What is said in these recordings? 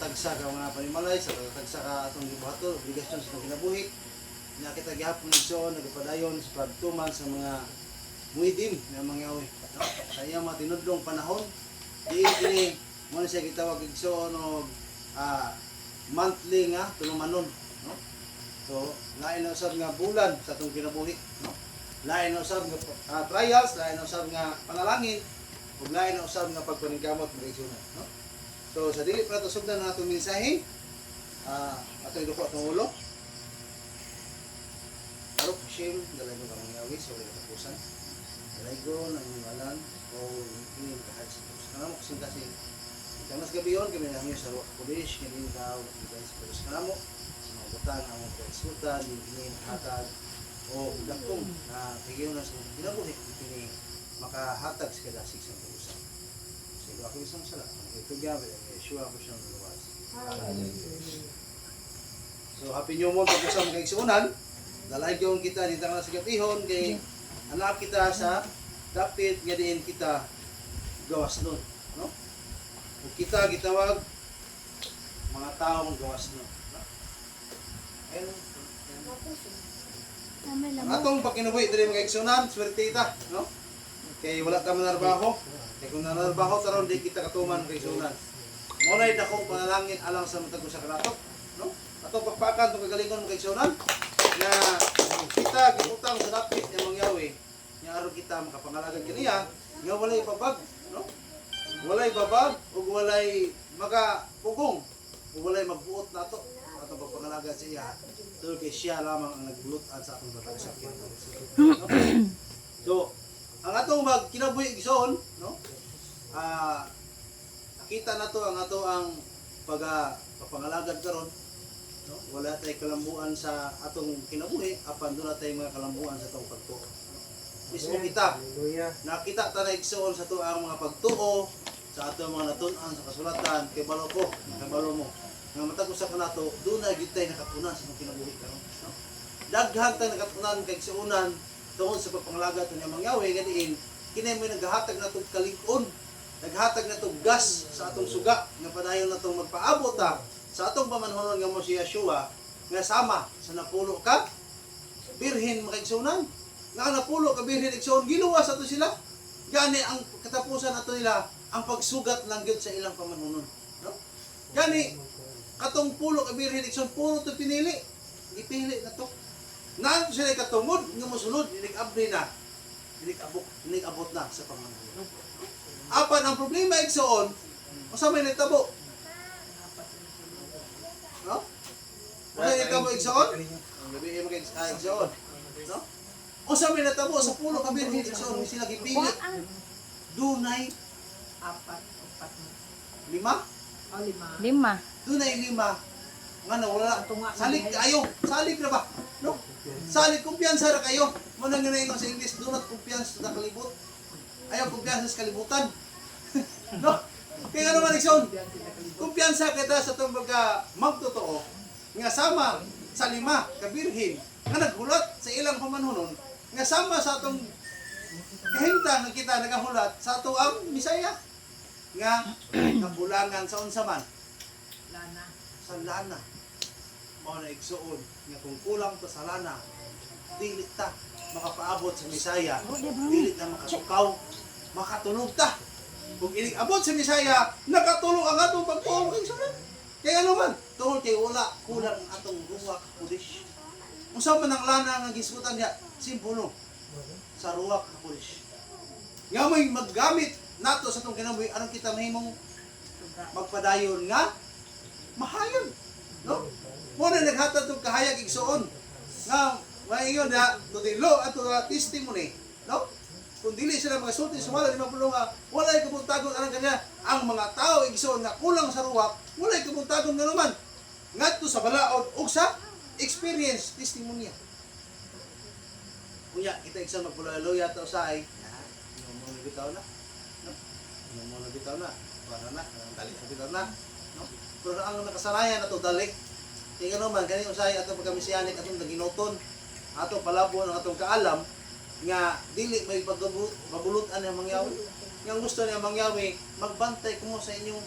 tagsa ka mga panimalay, sa tagsa ka atong gibuhaton, obligasyon sa itong kinabuhi. Nga kita gihapon nagsoon, nagpadayon sa pagtuman sa mga muidim na mangyawi. No? Sa iyang mga tinudlong panahon, kini mo na siya gitawag igsoon o monthly nga tulumanon. No? So, lain na usab nga bulan sa itong kinabuhi. No? Lain na usab nga trials, lain na usab nga panalangin, ug lain na usab nga pagpaningkamot ng igsunan. No? So, sa dili pa ito sugdan na itong mensahe, ato iduko itong ulo. Arok, shame, dalay ko ka mangyawi, so wala katapusan. Dalay ko ng ngalan, o hindi kahit sa Diyos. Kanamok kasi, ikamas gabi yun, kami namin sa Ruach Kodesh, kami daw, guys, pero sa kanamok, sa mga butang, ang mga kaisutan, hindi hatag, o dakong na tigil na sa mga kinabuhi, hindi makahatag sa kadasig sa kalusan. So, ito ako isang sala, ang ito gabi, ang Yeshua ko siyang luwas. So, happy new month, pag sa mga kaisunan, dalay yung kita dito nga sa gapihon, kay anak kita sa dapit nga diin kita gawas nun. No? Kung kita gitawag mga taong gawas nun. No? Ang atong pagkinabuhi diri mga igsunan, swerte ita, no? Kay wala ta manarbaho. Kay kung nanarbaho taron di kita katuman kay igsunan. Mo nay dakong panalangin alang sa matag usa ka nato, no? Atong pagpakan tong kagalingon mga igsunan na kita gibutang sa dapit nga mangyawi. Nga aron kita makapangalagad kaniya nga walay babag, no? Walay babag ug walay magapugong ug walay magbuot nato atong pagpangalagad sa iya. Dahil kay siya lamang ang nagbulutan sa atong pagkasakit. No? So, ang atong kinabuhi igsoon, no? Nakita na to ang ato ang pagpangalagad karon, no? Wala tay kalambuan sa atong kinabuhi, apan doon tay mga kalambuan sa atong pagtuo. Mismo kita, nakita ta na igsoon sa to ang mga pagtuo sa atong mga natun-an sa kasulatan kay balo ko, kay balo mo. Nga matag usa ka nato, doon na gyud tay nakatunan sa mga kinabuhi karon, no? Daghan tay nakatunan kay igsuonan tungod sa pagpangalagad sa mangyawi nga diin kini may naghatag natong kalig-on, naghatag natong gas sa atong suga nga padayon natong magpaabot ta sa atong pamanhonon nga mo si Yeshua nga sama sa napulo ka birhen makaigsunan nga napulo ka birhen igsuon giluwas ato sila gani ang katapusan ato nila ang pagsugat lang gyud sa ilang pamanhonon, no? Gani katong pulo ka birhen igsoon puro to pinili ipili na to na sila katungod nga mosunod inig-abri na inig-abot na sa pamanhonon. Apan ang problema igsoon usa may nagtabo, no? Wala nagtabo igsoon gabi mo kay igsoon, no? Usa may nagtabo sa pulo ka birhen igsoon sila gipili dunay lima dunay lima nga wala salig kayo salig na ba, no? Salig kumpiyansa ra kayo mo nang nginayon sa English do not kumpiyansa sa kalibot ayaw kumpiyansa sa kalibutan. No? Kaya nga naman igsoon kumpiyansa kita sa itong magtotoo nga sama sa lima ka birhen nga naghulat sa ilang pamanhonon nga sama sa atong kahimtang nga kita nagahulat sa ato ang Misaya nga kabulangan sa unsa man sa lana mao na igsuon nga kung kulang ta sa lana dili ta makapaabot sa Misaya, dili ta makatukaw makatulog ta kung inig-abot sa Misaya nakatulog ang atong pagtuo kay sunod kay ano man tungod kay wala kulang ang atong Ruach Kodesh. Unsa man ang lana nga gisgutan niya simbolo sa Ruach Kodesh nga may maggamit nato sa itong kinabuhi aron kita mahimong magpadayon nga mahayon, no? Mo na naghatag tong kahayag igsoon nga mayon na to the law at to the testimony, no? Kung dili sila mga sulti sumala di mapulong walay kabuntagon aron kanya ang mga tao igsoon nga kulang sa ruwak walay kabuntagon nga naman ngadto sa balaod ug sa experience testimonya. Kunya kita igsoon magpuluya ta usay mo bitaw na, no? Mo bitaw na para na dali bitaw na, no? Pero ang nakasanayan nato dali kaya naman, kani usay atong pagkamisiyanik atong naginuton, atong palabon ang atong kaalam nga dili may pagabulutan ang mangyawi. Yang gusto niya mangyawi, magbantay kumo sa inyong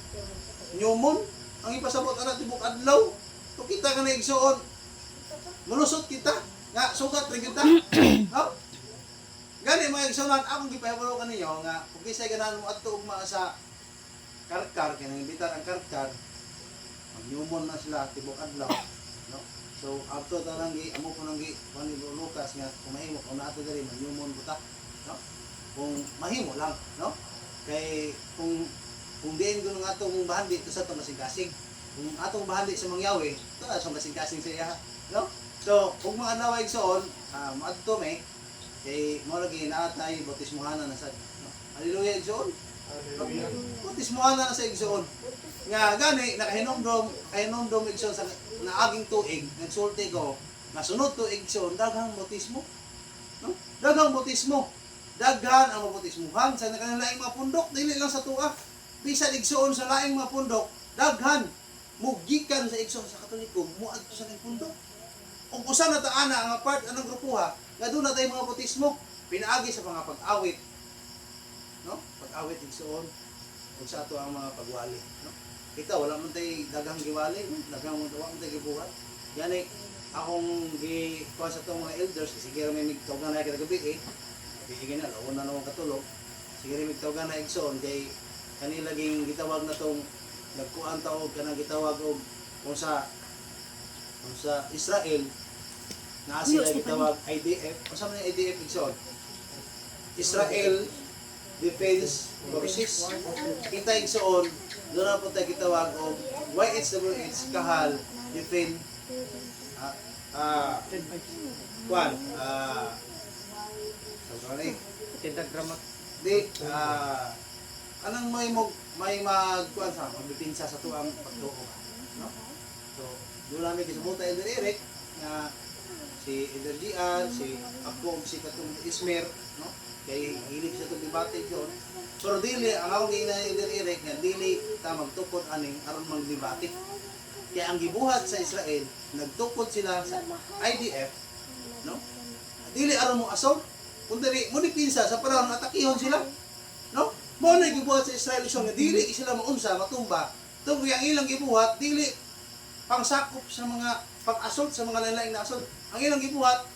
nyumon, ang ipasabot ana tibok adlaw. Kung kita ka na igsuon, malusot kita. Nga sugat rin kita. No? Gani mga igsuonan, akong gipahibalo kaninyo nga kung kisay ganahan mo adto ugma sa karkar kay nang imbitar ang karkar. Magnyumon na sila tibok adlaw, no? So after tanang gi amo ko nang gi ni Lucas nga kung mahimo kung nato diri magnyumon buta, no? Kung mahimo lang, no? Kay kung diin ko ng atong bahandi ito sa itong kasing-kasing. Kung atong bahandi sa mangyawi, ito na sa kasing-kasing siya. No? So, kung mga naway soon, maadto may, kay mo lagi naatay, bautismuhana na sa, no? Hallelujah, igsoon. Bautismuhana na sa igsoon. Nga, gani, nakahinomdom igsoon sa naaging tuig, nagsulti ko, nasunod to igsoon, daghang bautismo. No? Daghang bautismo. Daghan ang bautismuhan sa nakanilaing mga pundok, dili lang sa tuwa. Bisan igsoon sa laing mga pundok, daghan mugikan sa igsoon sa Katoliko, muadto sa laing pundok. Ug usa na taana ang part anong grupuha, nga doon na tayo mga bautismo, pinaagi sa mga pag-awit. No? Pag-awit igsoon ug sa ato ang mga pagwali, no? Kita wala man tay daghang giwali, daghang wala man tay gibuhat. Yani akong kuha sa itong mga elders, sige may nagtawgan na kita gabi bigyan na, lawan na naman katulog. Sige may nagtawgan na igsoon, kay kanilaging gitawag na itong nagkuhan tawag ka na gitawag og kung sa Israel na sila gitawag IDF. Kung saan na IDF igsoon? Israel Defense Forces. Kita igsoon, doon na po tayo gitawag og YHWH Kahal Defend kanang may magkuan sa magbipinsa sa tuang pagtuo, no? So doon namin kisubuta Elder Eric na si Elder Gian, si Apo, si katong Ismer, no? Kay hilig sa itong debate doon. Pero dili ang akong giina Elder Eric nga dili ta magtukod aning aron magdebate. Kaya ang gibuhat sa Israel, nagtukod sila sa IDF, no? Dili aron mo assault, kundi mo dipinsa sa panahon atakihon sila, no? Mo na gibuhat sa Israel isong nga dili sila maunsa matumba. Tungod ang ilang gibuhat dili pangsakop sa mga pag-assault sa mga lain-laing na assault. Ang ilang gibuhat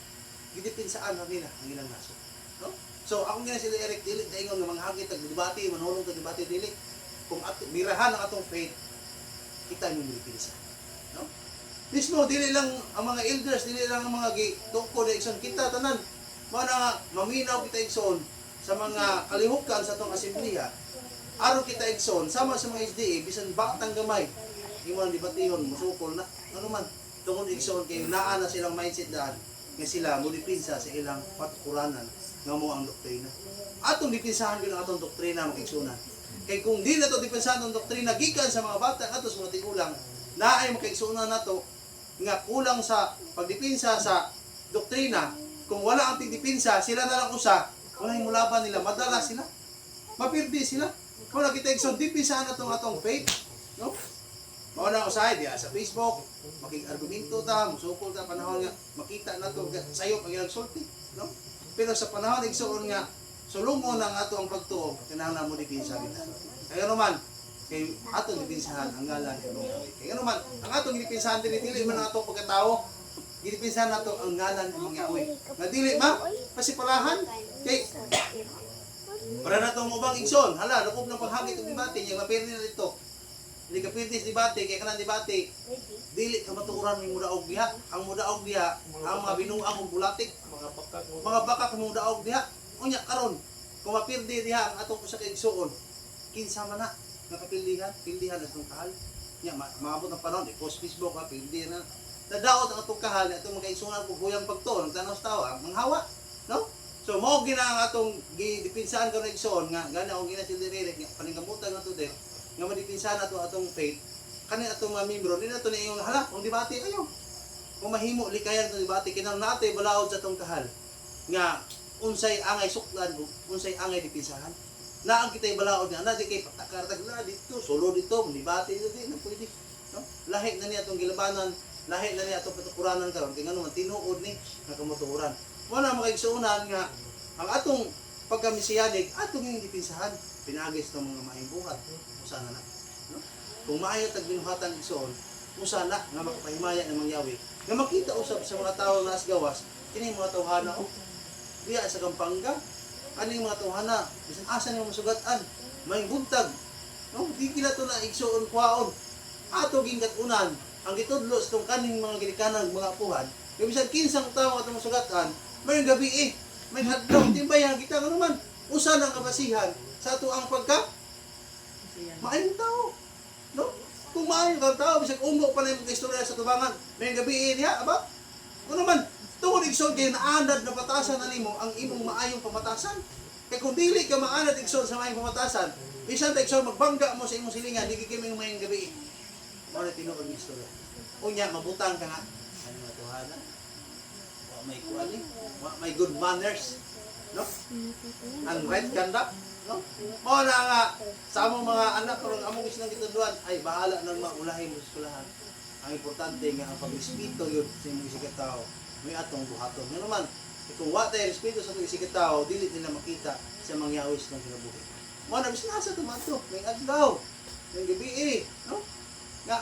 gidepinsaan na nila ang ilang nasod, no? So akong gina sila Eric dili daingon nga manghagit tag debate, manulong tag debate dili. Kung mirahan ang atong faith, kita mo dipinsa, no? Mismo dili lang ang mga elders, dili lang ang mga gitukod igsoon kita tanan. Mao na maminaw kita igsoon sa mga kalihukan sa itong asembliya, araw kita igsoon, sama sa mga SDA, bisan batang gamay, imo ang debatihon, musukol na, ano man, tungkol igsoon, kay naa na silang mindset daan, nga sila mulipinsa sa ilang patukuranan, nga mo ang doktrina. Atong dipinsahan ko ng atong doktrina, mga igsunan. Kay kung di na ito dipinsahan ng doktrina, gikan sa mga bata, ato sa mga tigulang, na ay makaigsunan na ito, nga kulang sa pagdipinsa sa doktrina, kung wala ang tigdipinsa, sila na lang usa, wala yung mulaban nila, madala sila, mapirdi sila. Kung nakita yung dipinsahan na itong atong faith, no? Mao na usahay diya sa Facebook, makig-argumento ta, musukol ta panahon nga makita na to sayo pag nagsulti, no? Pero sa panahon igsuon nga sulungon ang ato ang pagtuo, kinahanglan mo dipinsa kita. Kaya naman kay atong dipinsahan ang ngalan ni Lord. Kaya naman ang atong dipinsahan dili man ang atong pagkatao, dipinsahan nato ang ngalan ng Yahweh. Nga dili ma pasipalahan kay para na itong ubang igsoon, hala, lukog ng paghagit ng debate niya, mapirdi na dito. Hindi ka pirdi sa debate, kaya ka ng debate, dili ka matukuran ng mudaog diha. Ang mudaog diha, ang mga binuang o bulatik, mga bakak ng mudaog diha. Unya, karon, kung mapirdi diha ang atong sa kaigsoon, kinsa man na, pildihan na itong kahal. Nya, maabot ng panahon, post Facebook, pildi na. Nadaot ang atong kahal, itong mga kaigsoon, kuyang pagto, nagtanaw sa tawa, manghawa, no? So mao gina ang atong gidipinsahan karon igsoon nga gani ako gina sila direct nga paningkamutan nato din nga madipinsahan nato atong faith kani atong mga membro ni nato ni hala kung debate kayo kung mahimo likayan to debate kinang natay balaod sa atong kahal nga unsay angay suklan unsay angay dipinsahan na ang kitay balaod nga na di kay patakartag na dito solo dito debate dito di na pwede, no? Lahi na ni atong gilabanan, lahi na ni atong patukuranan karon kay ngano man tinuod ni nga kamoturan. Wala makaigsuunan nga ang atong pagkamisiyanig atong yung dipinsahan pinagis ng mga maayong buhat usa na, no? kung maayo tag binuhatan igsoon, usa na nga makapahimaya ng mangyawi. Nga makita usab sa mga tawo nas gawas, kini mga tawhana o diya sa Kampanga, kaning mga tawhana, bisan asa niyo masugatan, may buntag. No, di kila to na igsoon kwaon. Ato gingat-unan ang gitudlo sa tong kaning mga gilikanan mga apuhan. Kaya bisan kinsang tawo atong masugatan, may gabi may hadlaw timbayan kita nga naman usa lang kabasihan sa ato ang pagka maayong tao. No? Kung maayo kang tao, bisag umbo pa na yung istorya sa tubangan, may gabi niya, aba? Kung naman, tungkol igsoon kayo naanad na patasan na nimo ang imong maayong pamatasan. Kaya kung dili ka maanad igsoon sa maayong pamatasan, bisan ta igsoon magbangga mo sa imong silingan, di kikiming mayong gabi. Muna tinuod ng istorya. Unya, mabutang ka nga. Ano nga tuhana? Wa may kuali, wa may good manners. No? Ang right conduct. No? Mao na nga sa among mga anak karon among islang gitudluan ay bahala nang maulahin mo sa eskwelahan. Ang importante nga ang pagrespeto yun sa imong isikat tao. May atong buhaton. Nga naman, kung wa tay respeto sa imong isikat tao, dili nila makita sa mangyawis ng kinabuhi. Mao na bisan asa tumadto, may adlaw, may gabi, no? Nga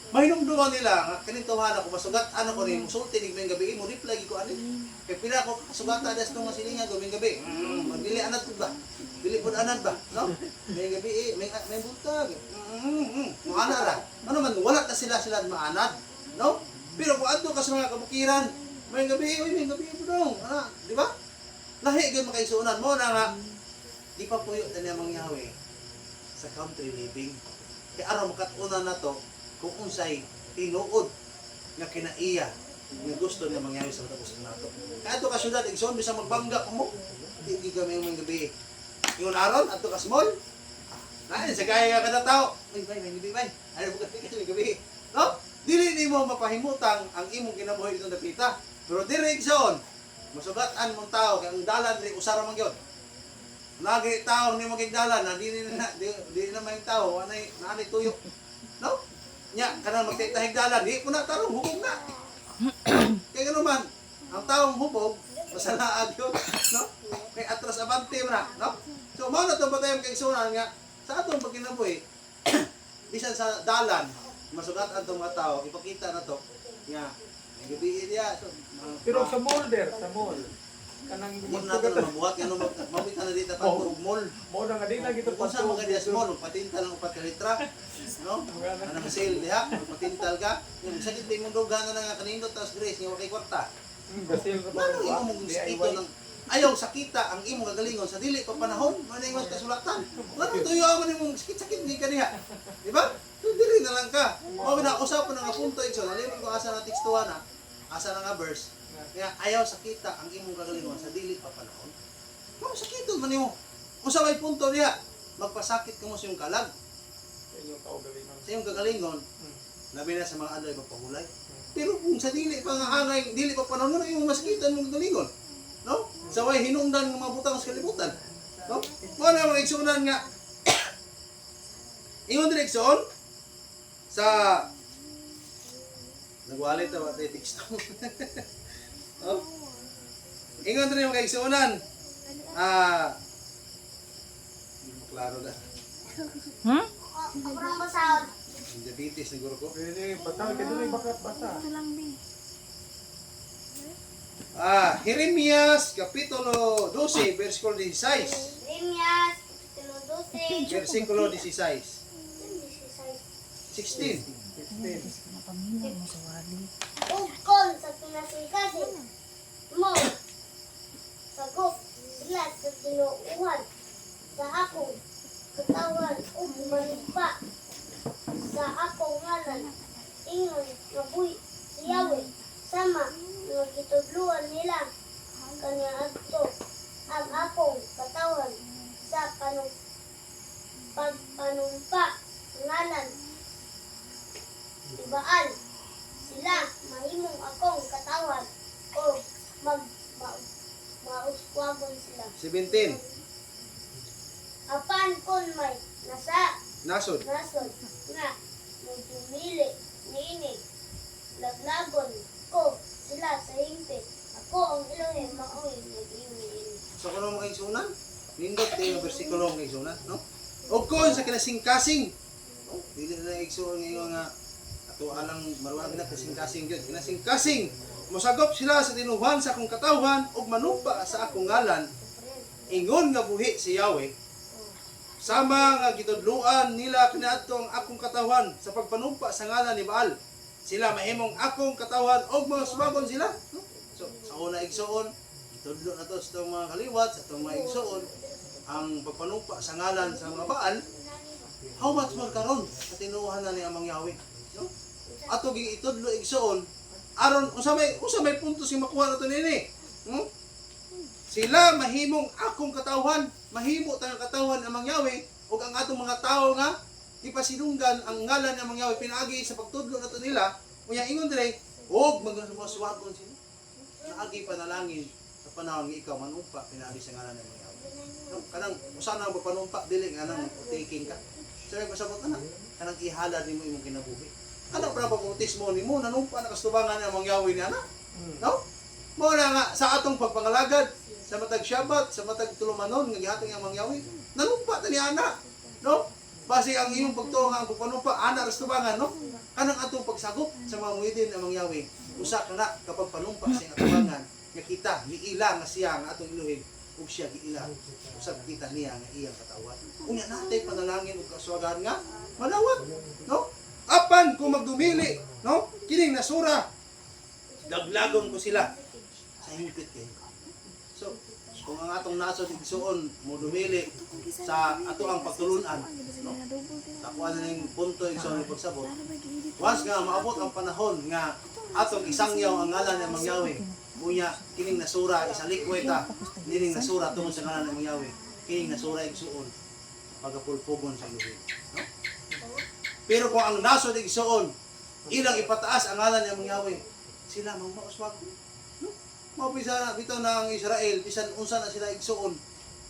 mahinumduman nila nga kaning tawhana ko masugat ano ko rin musulti ning gabi mo reply ko ani. Kay pila ko kasugata das tong silingan gawing gabi. Magdili anad ko ba? Dili pud anad ba? No? May gabi may buntag. Maana ra. Ano man wala ta sila maanad, no? Pero kung adto ka sa mga kabukiran, may gabi pud dong. Ana, di ba? Lahi gyud makaisunan mo na nga di pa puyo tani mangyawi sa country living. Kay aron makatuna na to kung unsay tinuod nga kinaiya nga gusto niya mangyari sa matapos na nato. Kaya ito ka syudad, igsoon, bisa magbangga mo. Hindi kami yung gabi. Yung aron, ato ka small. Nain, sa kaya ka na tao. Ay, may gabi, bay. Ano ba kasi may gabi? No? Dili mo mapahimutang ang imong kinabuhi itong dapita. Pero dili igsoon, masugatan mong tao, kaya ang dalan, usara man yun. Lagi tao, hindi magigdalan, di na may tao, nanay tuyo. No? Nya, kanang magtitahig dalan, di po na tarong, hubog na. Kaya gano'n man, ang taong hubog, masalaag yun, no? Kaya atras abante mo na, no? So, mao na itong patayang kaigsunan nga, sa atong pagkinabuhi, bisan sa dalan, masugatan itong mga tao, ipakita na to, nga, may gabi niya. So, pero sa mall kanang mall natin na mabuhat, nga nung mabita na dito pag mall. Mall na nga din na gito Kung saan mga dias mall, patinta lang upat ka litra. No? Anong sale diha, patintal ka. Yung sakit din mong duga na nga kanindot tapos grace nga wakay kwarta. Brazil ka Ano yung mong mosquito ng ayaw sakita ang imong kagalingon sa dili pa panahon, maningon ka sulatan. Ano tuyo man imong sakit di ka diha. Di ba? So dili na lang ka. Mao na usapan nga punto igso, nalimon ko asa na tekstuhan na. Asa na nga verse. Kaya ayaw sakita ang imong kagalingon sa dili pa panahon. Mao sakito man nimo. Usa may punto diha, magpasakit kamo sa imong kalag. Sa iyong kagalingon, labi na sa mga andoy magpahulay. Pero kung sa dili pa nga angay, dili pa panahon na yung maskitan mong kagalingon. No? Sa way hinungdan ng mga butang sa kalibutan. No? Mga na mga igsunan nga. Ingon direksyon sa nagwalit na batay text. Oh. Ingon rin yung kaigsunan. Hindi mo klaro na. Ako lang basahon. Diabetes siguro ko. Pwede, bataw, kaya doon ay basa. Jeremias Kapitulo 12, versikulo 16. Jeremias, Kapitulo 12. Versikulo 16. 16. Ugkol sa pinasikasin mo. Sagop sila sa tinuuhan sa akong katawan o manimpa sa akong ngalan. Ingon nabuhi si Yahweh sama nga gitudluan nila kanya adto ang akong katawan sa pagpanumpa ngalan ibaan sila mahimong akong katawan o mauswagon sila 17. apan kon may Nasod. nasod nga nagdumili niini laglagon ko sila sa hingpit ako ang Elohim maoy nag-iwi. So kung mga igsunan, nindot kayo yung versikulo mga igsunan, no? O kung sa kinasingkasing Oh, dili na igsuon ngayon nga ato alang maruwag na kasing-kasing gyud. Kinasing-kasing mosagop sila sa tinuhan sa akong katawhan ug manumpa sa akong ngalan. Ingon nga buhi si Yahweh. Sama nga gitudluan nila kaniadto ang akong katawhan sa pagpanumpa sa ngalan ni Baal. Sila mahimong akong katawhan og mga sumabon sila. No? So, sa una igsuon, itudlo na to sa itong mga kaliwat, sa itong mga igsuon, ang pagpanumpa sa ngalan sa mga Baal, how much more karon sa tinuhan na ni Amang Yahweh. No? Ato ging itudlo igsuon, aron usa may punto si makuha nato nini. No? Sila mahimong akong katawhan, mahimo tang katawhan Amang Yahweh ug ang atong mga tawo nga ipasinunggan ang ngalan ng mga Yahweh pinaagi sa pagtudlo nato nila. Unya ingon dire, og magsuwaswagon sila. Naagi panalangin sa panahon nga ikaw manumpa pinaagi sa ngalan ng mga Yahweh. No, kanang usa na panumpa dili nga nang taking ka. Sabi pasabot na kanang ihalad nimo imong kinabuhi. Ano para pagmutismo nimo nanumpa na kastubangan ng mga Yahweh ni ana? No? Mao na nga sa atong pagpangalagad sa matag Shabbat, sa matag tulumanon nga gihatag ang mga Yahweh. Nanumpa ta ni ana. No? Base ang iyong pagtuo nga ang pagpanumpa ana ra tubangan, no? Kanang atong pagsagop sa mga muhidin ang mga Yahweh. Usa kana kapag panumpa sa atubangan nga kita giila nga siya nga atong iluhin ug siya giila. Usab kita niya nga iyang katawan. Unya natay panalangin ug kaswagan nga manawag, no? Apan kung magdumili, no? Kining nasura laglagon ko sila sa hingpit kay. So, kung ang atong nasod igsuon mo dumili sa ato ang pagtulunan, no? Takuha na ning punto igsuon ni pagsabot. Once nga maabot ang panahon nga atong isangyaw ang ngalan ng mga Yahweh, unya kining nasura isalikweta nining nasura tungod sa ngalan ng mga Yahweh. Kining nasura igsuon pagapulpugon sa luhi, no? Pero kung ang nasod igsuon ilang ipataas ang ngalan ng mga Yahweh, sila magmauswag. Mapisa bitaw na ang Israel, bisan unsa na sila igsuon,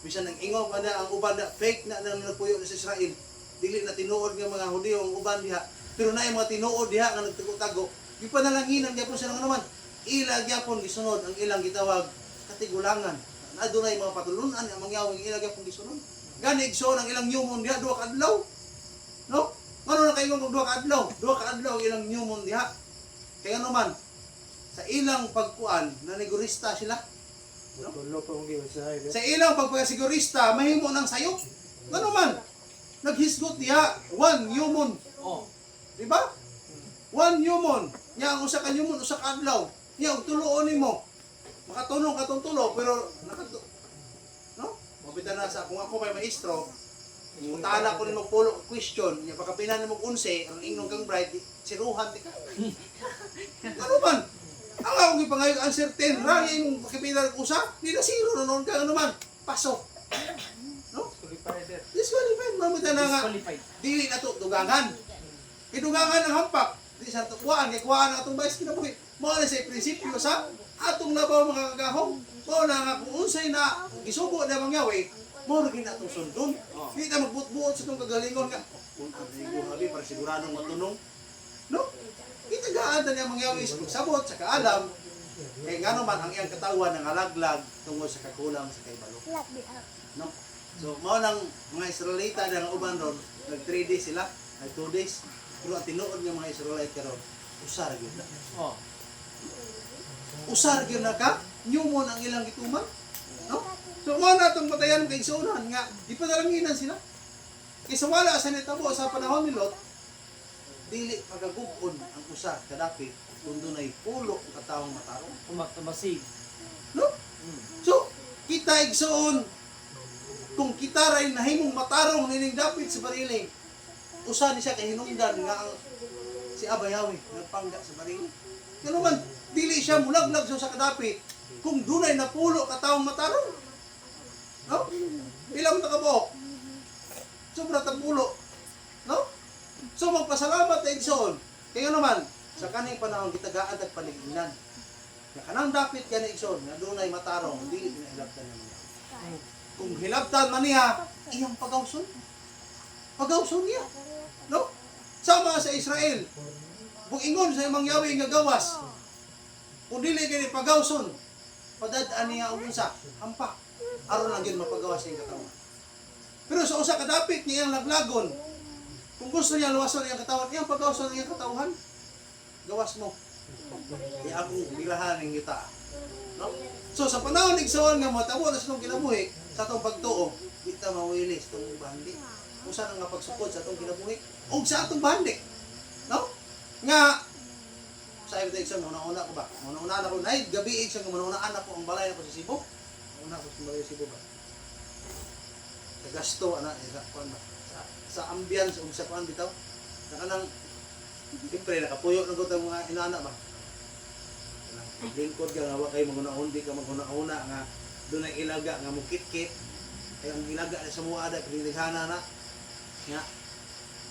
bisan nang ingog ana ang uban na fake na nang nagpuyo na sa Israel, dili na tinuod nga mga Hudiyo ang uban diha, pero naay mga tinuod diha nga nagtago-tago, gipanalanginan gyapon sila nga naman, ila gyapon gisunod ang ilang gitawag katigulangan. Adunay mga patulunan ang mga Yahweh ila gyapon gisunod. Gani igsuon ang ilang nyumon diha duha ka adlaw. No? Ngano na kayo duha ka adlaw? Duha ka adlaw ilang nyumon diha. Kaya naman sa ilang pagkuan na negorista sila, no? Sa ilang pagpasigurista mahimo ng sayop. Ngano man naghisgot diha one human. Oh, di ba? One human. Nya ang usa ka human usa ka adlaw. Nya og tuloon nimo. Makatunong katong tulo pero no? Mabita na sa kung ako may maestro, utala ko nimo pulo question, nya pagkapinan nimo 11 ang ingnon kang bride, siruhan di ka. Ano man? Ang akong ipangayog ang certain ra yung kapital usa, di na zero noon ka ano man, pasok. No? Disqualified. Mamuta na nga. Dili na to dugangan. Idugangan ang hampak. Di sa tukuan, kuhaan ang atong bayis kinabuhi. Mao na sa prinsipyo sa atong labaw mga kagahong. Mao na nga kung unsay na gisugo na mga Yahweh, mao na gina atong sundon. Di ta magbuot-buot sa itong kagalingon nga. Kung ang habi para siguradong matunong. No? Itagaan na niya mga Yahweh sa pagsabot, sa kaalam. Kaya nga naman ang iyang katawan ng alaglag tungkol sa kakulang sa kaibalo. No? So, mao nang mga Israelita na uban ron, nag 3 days sila, nag 2 days. Pero ang tinuod ng mga Israelite karon, usar gyud na. Oh. Usar gyud na ka, nyumon ang ilang gituman. No? So, mao na itong batayan kay igsuonan nga, ipadalanginan sila. Kaysa wala sa nitabo sa panahon ni Lot, dili pagagubon ang usa kadapi kung dunay pulo ang katawong matarong tumasig. no? So kita igsuon kung kita ray nahimong matarong nining dapit sa bariling, usa ni siya kay hinungdan nga ang si Abba Yahweh nagpangga sa bariling. Kano man dili siya mulaglag sa kadapit kung dunay napulo katawong matarong. No? Pila man kabuok? Sobra ta pulo. No? So magpasalamat na igsoon. Kaya naman, sa kaning panahon gitagaan at panigilan. Na kanang dapit kani igsoon, na dunay matarong, dili pinahilabtan niya. Kung hilabtan man niya, iyang pagawson. Pagawson niya. No? Sama sa Israel. Kung ingon sa imong Yahweh nga gawas, kung dili kini pagawson, padadaan niya ang unsa, hampak. Aron lang yun mapagawas sa katawan. Pero sa usa kadapit niyang laglagon, Kung gusto niya luwason ang iyang katawan, iyang pagkawason ang iyang katawhan. Gawas mo. Di akong bilahan ng yuta. No? So sa panahon igsoon nga mo tabo na sa itong kinabuhi sa itong pagtuo, di ta mawilis itong bandi. Kung saan nga pagsukod sa itong kinabuhi o sa itong bandi. No? Nga sa ibig igsoon, una ko ba? Una na ko, ay gabi igsoon nga una ko ang balay na ko sa Cebu. Una ko sa balay sa Cebu ba? Sa gasto, sa ambience o sa kuan bitaw. Na kanang siyempre, nakapuyo na ko itong mga inana ba? Lingkod ka nga, kay magunahon, di ka magunahuna nga doon ang ilaga nga mukit-kit. Kaya ang ilaga na sa mga ada, pinilighana na. Nga,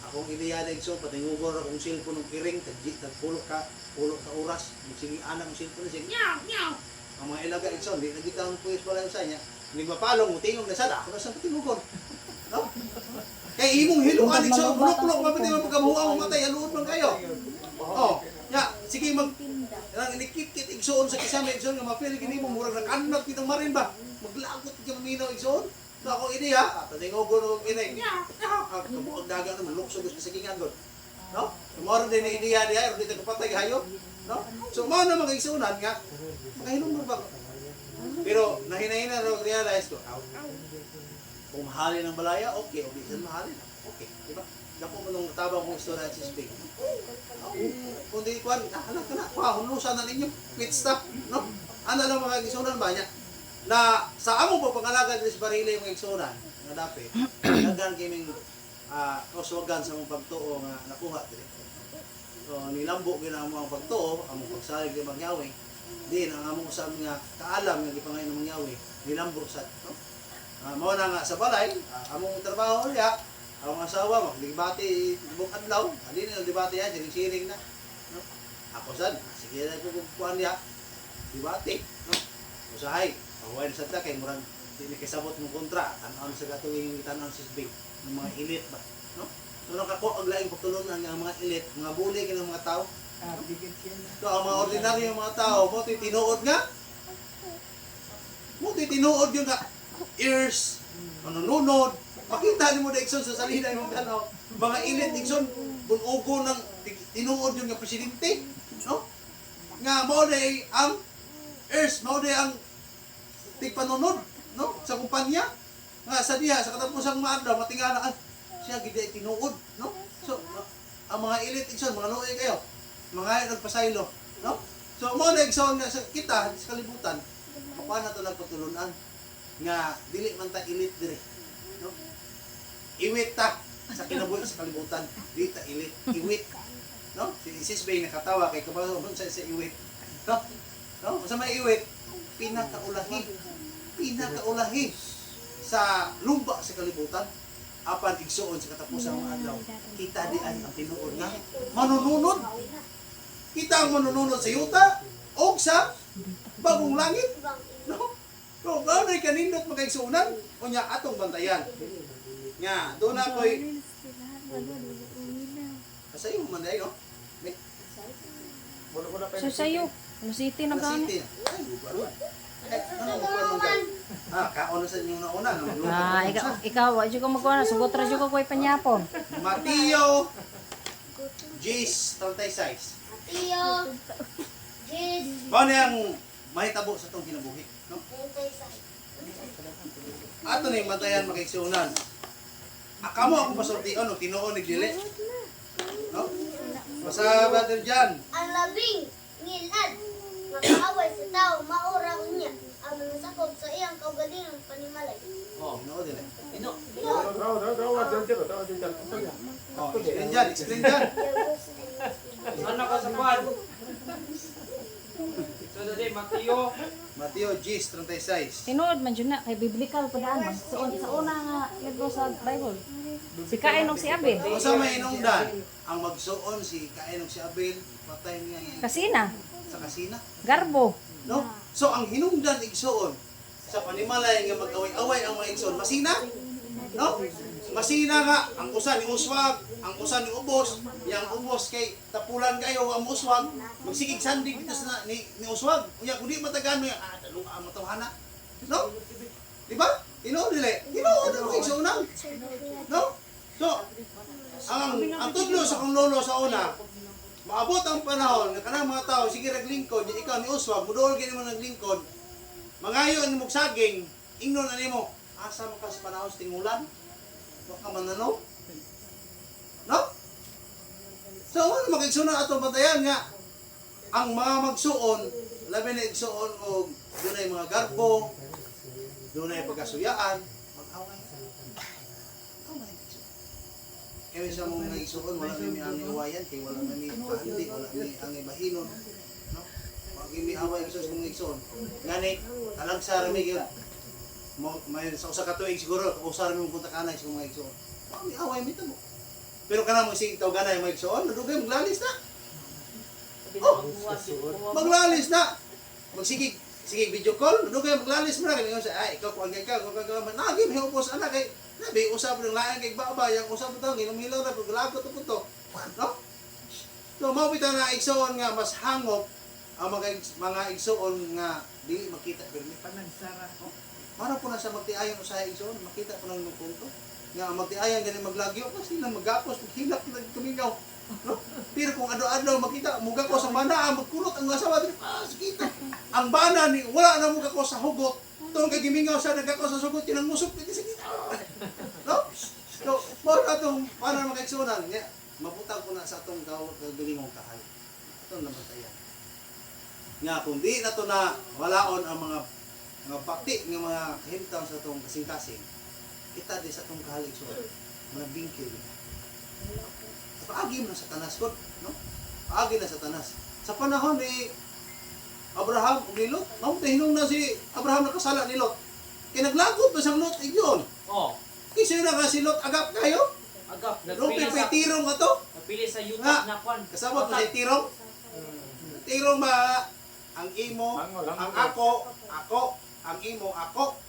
akong iliyada ito, patingugor akong cellphone ng kiring, tagpulo ka oras, magsigi anak ang cellphone na siya, nyaw, nyaw! Ang mga ilaga ito, hindi nagkita ang puyos pala yung sa niya, hindi mapalong, mutingog na sada, ako na sa patingugor. No? Kaya imong hiluan ito, bulok-bulok, mapiti mo pagkabuha mo matay, aluod man kayo. Oh, ya, sige nang inikit-kit igsoon sa kisame igsoon nga mapili kini mo murag nakanat kitang marin ba. Maglagot ka maminaw igsoon. So ako ini ha, patingogo no ini. Ang daga naman lukso gusto sa kingan god. No? Tomorrow din ni ideya diha, dito ko patay hayop. No? So mao na mga igsuonan nga makahinom mo ba. Pero nahinahina ro realize ko. Kung mahalin ang balaya, okay, obisan mahalin. Okay, di ba? Dapo mo nung tabang kong istorya sa Spain. Kung di kuhan, anak ka na, hulusan na ninyo, pit stop, no? Ano lang mga igsunan ba niya? Na sa among po pangalaga sa barili yung igsunan, nga dapat, naghan kaming kauswagan sa mong pagtuo nga nakuha dito. So, nilambo gina ang mga pagtuo, ang mga pagsalig ng mangyawi, din ang among usab nga kaalam nga gipangayon ng mangyawi, nilambo sa, no? Mao na nga sa balay, among trabaho niya, ang asawa, maglibati ibang adlaw, hindi na libati yan, siring-siring na. No? Ako sad, sige na ko kukuhan niya, libati. No? Usahay, pahuway na sad na, kay murag, hindi nakisabot ng kontra, tanaw sa gatuwing tanaw sa sisbing, ng mga elite ba. No? So nakako, ang laing pagtulunan ng mga elite, mga bully ng mga tao. So ang mga ordinaryo mga tao, mo tinuod nga. Mo tinuod yun nga, ears, nunod, makita ni mo na Ikson sa salida yung tanaw. Mga ilit Ikson, bunugo ng tinuod yung nga presidente. No? Nga mao day ang earth, mao day ang tigpanunod, no? Sa kumpanya. Nga sa diha, sa katapusang maadlaw, matingalaan, siya gid tinuod, no? So, ang mga ilit Ikson, mga luoy kayo, mga nagpasaylo, no? So, mao day Ikson nga sa kita, sa kalibutan, paano na ito nagpatulunan? Nga, dili man ta ilit dire. No? Iwit ta sa kinabuhi sa kalibutan. Di ta ilit. Iwit. No? Si Isis Bay nakatawa kay kabaho sa iwit. No? No? Sa may iwit, pinakaulahi. Pinakaulahi sa lumba sa kalibutan. Apan igsuon sa katapusan ng adlaw. Kita di ay ang tinuod nga manununod. Kita ang manununod sa yuta o sa bagong langit. No? So, gano'y kanindot magkaigsuunan o niya atong bantayan. Nga, doon na ko'y kasayo mo man dahil, no? So sa'yo, City na gano'n. City. Ay, bubaro. Ano mo pa man kaon na sa inyo na una. Ikaw, wala ka magkuha na. Sugot ra dyan ko ko'y panyapon. Mateo Jis 36. Mateo, Jis, Paano yung mahitabo sa itong kinabuhi? No? 36. Ato na yung matayan magkaigsuunan. Akamo ako pasultian o tinuon nagdili. No? Basta brother Jan. Ang labing ngilad, makaaway sa tao, maura niya. Ang masakop sa iyang kaugalingon panimalay. Oh, tinuon dili. Oh, explain Jan. Ano ka sa kwan? So dali, Mateo Jis 36. Tinuod man dyan na, kay biblical pa daan. Sa una nga libro sa Bible. Si Cain o si Abel. Kung sa may inungdan, ang magsuon si Cain ug si Abel, patay niya Kasina, sa kasina. Garbo. No? So ang hinungdan igsuon sa panimalay nga mag-away-away ang mga igsuon, masina? No? Masina nga ang usa ni uswag, ang usa ni ubos, yang ubos kay tapulan kayo ang uswag, magsigig sandig dito sa ni uswag. Unya kun di matagano dalong matawhana. No? Di ba? Tinuod dili. Tinuod ang igsuonan. No? So, ang tudlo sa kong lolo sa una, maabot ang panahon nga kanang mga tao sige naglingkod, di ikaw ni Uswag, muduol gini mo naglingkod, mangayo ni mong saging, ingnon ani mo, asa mo ka sa panahon sa tingulan? Wa ka mananaw? No? So, ano makigsunan atong batayan nga ang mga magsuon, labi na igsuon o dunay mga garbo, dunay pagkasuyaan, mag-away. Away igsuon. Kaya sa mga igsuon, wala may ang iwayan, kaya wala may pahandi, wala may ang ibahinon. No? Wag may away igsuon sa mga igsuon. Ngani, talag sa ramig may sa usa ka tuig siguro, usar mo punta kanay sa mga igsuon. Wag may away mo mo. Pero kana mo sige taw ganay mga igsuon, nadugay maglalis na. Oh, maglalis na. Sige video call, nadugay maglalis mo na kay sa ay ikaw kuan ka managi may upos anak kay nabi usab ng lain kay baba yang usab to ngilaw na paglagot to punto. No? So mao bitaw na igsuon nga mas hangop ang mga igsuon nga dili makita permi panagsara. Para po na sa magtiayon usahay igsuon, makita po nang punto. Nga magtiayan gani maglagyo pa sila magapos paghilak na kumingaw. No? Pero kung ado-ado makita muga ko sa mana magkulot ang asawa diri kita. Ang bana ni wala na muga ko sa hugot. Tong kay gimingaw sa nagako sa sugot tinang musok piti sa kita. No? So, mo na tong para makaigsunan nga mabutang ko na sa atong galingong kahay. Atong namatayan. Nga kung di na to na walaon ang mga pati ng mga kahimtang sa atong kasing-kasing, kita di sa atong kahalig so mga bingkil. Paagi mo na sa tanas ko, no? Paagi na sa tanas. Sa panahon ni Abraham ug ni Lot, mao hinung na si Abraham nakasala ni Lot. Kay naglagot pa sang Lot igyon. Oh, Kasi na ka si Lot agap kayo. agap Lupi pa tirong ka to. napili sa YouTube na kwan. Kasabot mo sa tirong. Tirong ba ang imo, ang ako, ang imo, ako.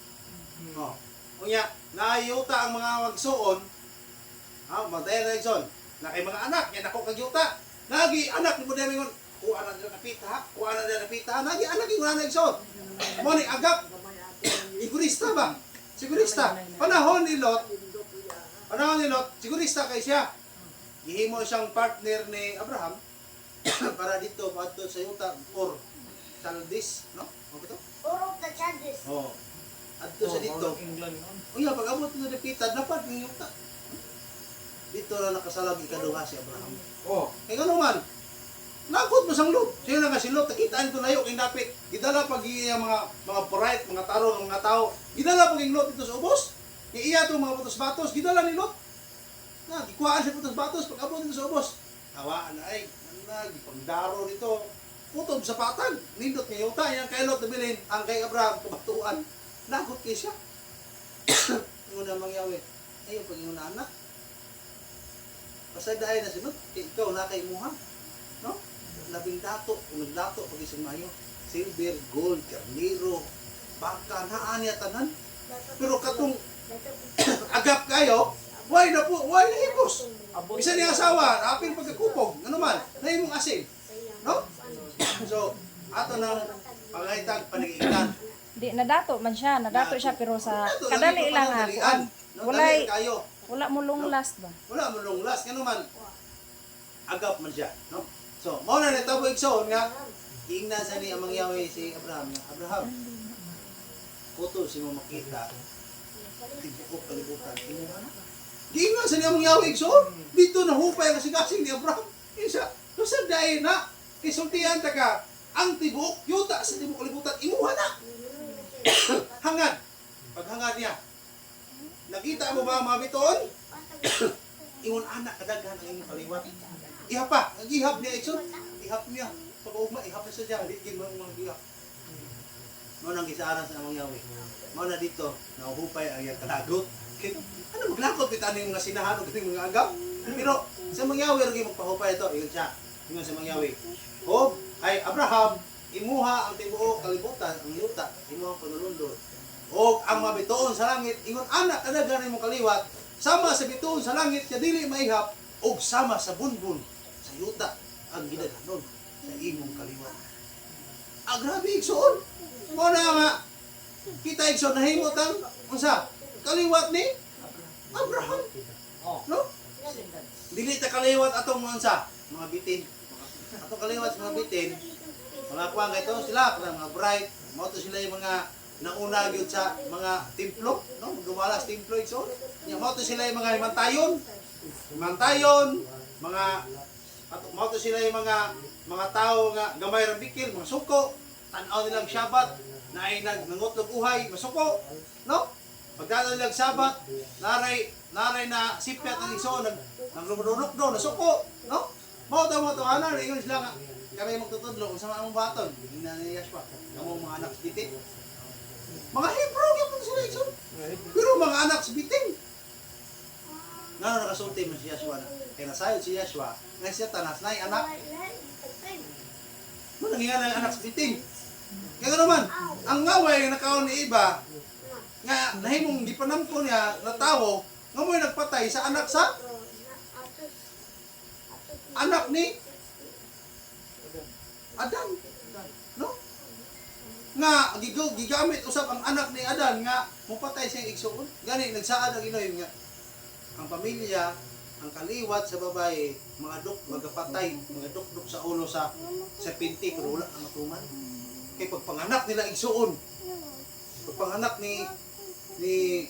Oh. Unya, naayuta ang mga magsuon. Matayan na igsoon. Na kay mga anak, yan ako kagyuta. Nagi anak ni mo dami ngon. Kuha na dira napita, kuha na dira napita. Nagi anak yung na igsoon. Mo ni agap. Sigurista ba? Sigurista. Panahon ni Lot, sigurista kay siya. Gihimo siyang partner ni Abraham para dito padto sa yuta or Chaldees, no? Ano to? Urok na Chaldees. Oh. Adto sa dito. Uya pag abot na napita dapat ng yuta. Dito na nakasalag ikaduha si Abraham. Oh, Kaya gano'n man, nakot mo sang Lot. Sino na nga si Lot, nakitaan ko layo, kinapit. Gidala pag iya mga bright, mga tarong, mga tao. Gidala pag yung Lot dito sa ubos. Iya itong mga putos-batos, gidala ni Lot. Gikuhaan siya putos-batos, pag abot dito sa ubos. Tawaan na ay, gipagdaro dito. Putob sa patag, nindot niya yuta. Yung kay Lot nabilin, ang kay Abraham, kumatuan. Nakot kay siya. Yung una mangyawi, ayaw pag yung anak. Pasay dahil na sinot, ikaw na kay muha. No? Labing dato, nagdato pag isang mayo. Silver, gold, karniro, baka, naan niya tanan. Pero katong agap kayo, why na hipos. Bisa niya asawa, apil pagkakupog, ano man, na imong asin. No? So, ato ng pangahitag panigitan. Di nadato man siya, nadato siya pero sa kadali lang ha. Walay kayo. Wala mo long last ba? Wala mo long last, kano man agap man siya, no? So, mao na nitabo igsoon nga ingna sa ni amang yawe si Abraham nga Abraham. Kuto si mo makita. Tibukop kalibutan imo ana. Giingna sa ni amang yawe igsoon. Dito na hupay ang kasing ni Abraham. Isa, kusag dai na isultihan ta ka ang tibok yuta sa tibok kalibutan imuha na. Hangad. Paghangad niya. Nakita mo ba mga biton? Ingon anak kadaghan ang inyong kaliwat. Ihap pa, ihap niya ikson. Ihap niya. Pag ugma, ihap na siya dyan. Hindi mo mga ihap. Mo nang gisaaran sa amang yawi. Mo na dito, nauhupay ang iyang kalagot. Ano maglakot bitan yung mga sinahan o yung mga agam? Pero sa mga yawi, lagi magpahupay ito. Iyon siya. Ingon sa mga yawi. O, ay Abraham, imuha ang tibuok kalibutan, ang yuta, imuha ang panulundod. O ang mga bituon sa langit, ingon anak kadaghan imong kaliwat, sama sa bituon sa langit, kaya dili maihap, o sama sa bunbun, sa yuta, ang ginaghanon sa imong kaliwat. Grabe, igsoon. Mo na nga, kita igsoon, nahimot ang, unsa, kaliwat ni Abraham. No? Dili ta kaliwat atong mga bitin. Atong kaliwat sa mga bitin, mga kuwang ito sila, mga bright, mo to sila yung mga nauna gyud sa mga templo, no? Gumala sa templo igsoon. Nya mo to sila yung mga himantayon, mga mo to sila yung mga tao nga gamay ra bikil, mga suko, tan-aw nilang Shabbat, na ay nangutlog uhay, masuko, no? Pagdala nilang Shabbat, naray na sipyat ang igsoon, naglumurunok do, nasuko, no? Mo to ana, ingon sila nga kami magtutudlo kung sa mga baton, hina ni Yashua, kamo mga anak bitin. Mga Hebrew gyud sila igsoon. Pero mga anak sa bitin. Nga nakasulti man si Yashua na. Kaya nasayod si Yashua, nga siya tanas na anak. Mo nangyayari ang anak sa bitin. Kaya naman, ang ngaway nakaon ni iba, nga nahimong di panampo niya na tao, nga mo'y nagpatay sa anak ni Adan. No? Nga gigamit usab ang anak ni Adan nga mupatay siyang igsoon. Gani nagsaad ang Ginoo nga ang pamilya, ang kaliwat sa babae, magapatay, mga dukdok sa ulo sa pinti pero wala ang matuman. Kay pagpanganak nila igsoon. Pagpanganak ni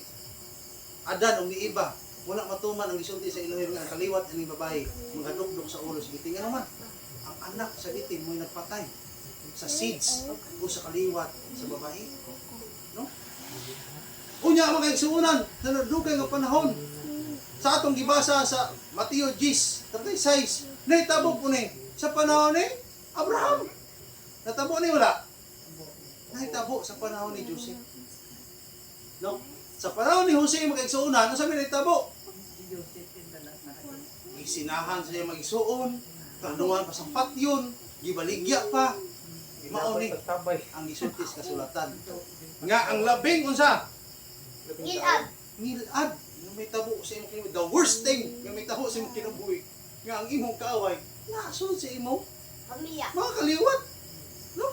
Adan o ni Eva, wala matuman ang gisulti sa Elohim nga ang kaliwat ni babae, mga dukdok sa ulo sa bitin. Nga naman, ang anak sa bitin mo'y nagpatay sa seeds o sa kaliwat sa babae. No? Unya mga igsuunan, sa nadugay nga panahon, sa atong gibasa sa Mateo 10:36, nahitabo po ni sa panahon ni Abraham. Natabo ni wala? Nahitabo sa panahon ni Joseph. No? Sa panahon ni Jose mga igsuunan, ano sabi nahitabo? Isinahan siya mag-isuon, kanuan pa sa patyon, gibaligya pa. Mao ni ang gisultis kasulatan. Nga ang labing unsa? Ngilad. Nga may tabo sa imong kinabuhi. The worst thing nga may tabo sa imong kinabuhi. Nga ang imong kaaway, nasunod sa imong mga kaliwat. No?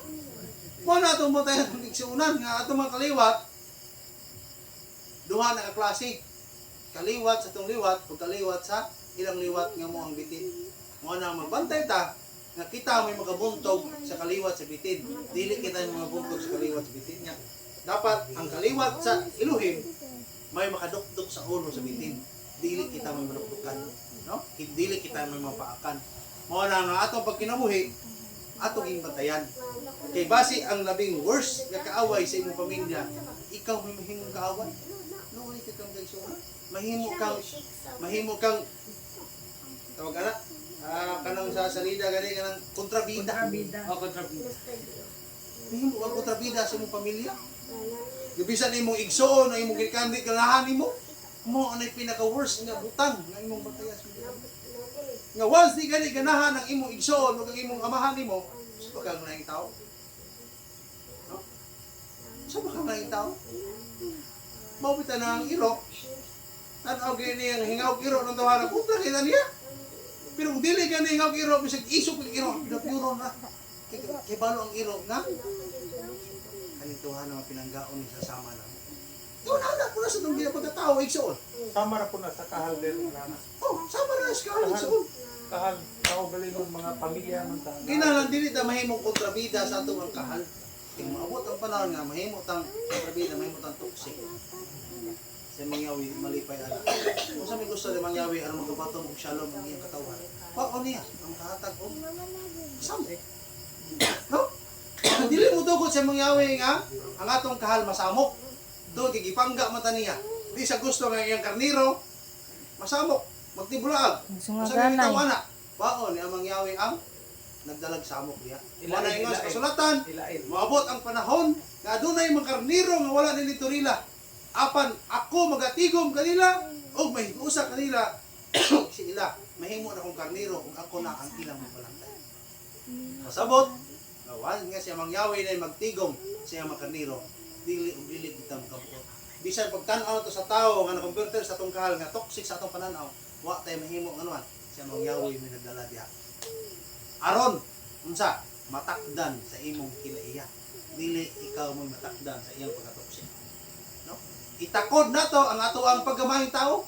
Mo na atong batayan ng igsuunan nga atong mga kaliwat. Duha na ka klase. Kaliwat sa itong liwat, o kaliwat sa ilang liwat nga mo ang bitin. Mo na magbantay ta nga kita may magabuntog sa kaliwat sa bitin. Dili kita may magabuntog sa kaliwat sa bitin niya. Dapat ang kaliwat sa Elohim may makadukdok sa ulo sa bitin. Dili kita may madukdukan, no? Dili kita may mapaakan. Mo na nga atong pagkinabuhi, atong ginbantayan. Kay base ang labing worst nga kaaway sa imong pamilya, ikaw may mahimong kaaway. No, wala ka kang gaisunan. Mahimo kang tawag ana kanang sa salida gani kanang kontrabida. Kontrabida. Mahimo kang kontrabida sa imong pamilya. Gabisan imong igsoon na imong gikandi kalahan nimo. Mo anay pinaka-worst nga butang nga imong batayas. Nga once di gani ganahan ang imong igsoon ug ang imong amahan nimo, sa kang naing tao. No? Sa kang naing tao. Mawita na ang iro. Tanaw gani ang hingaw iro ng tawanan putra kita niya. Pero kung dili gani hingaw iro bisag isok ng iro, pinapuro na. Kay balo ang iro na. Kanituhan na pinanggaon ni sa sama na. Doon anak ko na sa itong pagkatao, igsoon. Sama na po na sa kahal din. Oh, sama na sa kahal, igsoon. Kahal, kaugaling ng mga pamilya man ta. Ginalang dili ta mahimong kontrabida sa atong ang kahal. Kung maabot ang panahon nga, mahimot ang kontrabida, mahimot ang toxic. Sa mangyawi, malipay ala. Kung sa may gusto na mangyawi, alam mo kabato mong shalom ang iyong katawan. Pao niya, ang kahatag o samik. No? Dili mo tugot sa mangyawi nga, ang atong kahal masamok. Doon, gigipangga mata niya. Di sa gusto nga iyang karniro, masamok, magtibulaag. Kung sa may tawana, baon ni ang mangyawi ang nagdalag samok niya. Wala ingon sa kasulatan, maabot ang panahon, nga adunay mga karniro nga wala nili turila. Apan ako magatigom kanila, o mahigusa kanila, si ila, mahimo na kong karniro kung ako na ang ilang mapalantay. Kasabot, wala nga siya mangyawi na magtigom siya mga karniro, dili kita makabuot. Bisan pagtanaw to sa tao nga na-converter sa atong kahal nga toxic sa atong pananaw, wa tay mahimo nganuan siya mangyawi may nagdala diha. Aron unsa matakdan sa imong kinaiya. Dili ikaw mo matakdan sa iyang pagka-toxic. No? Itakod nato ang ato ang paggamayong tao.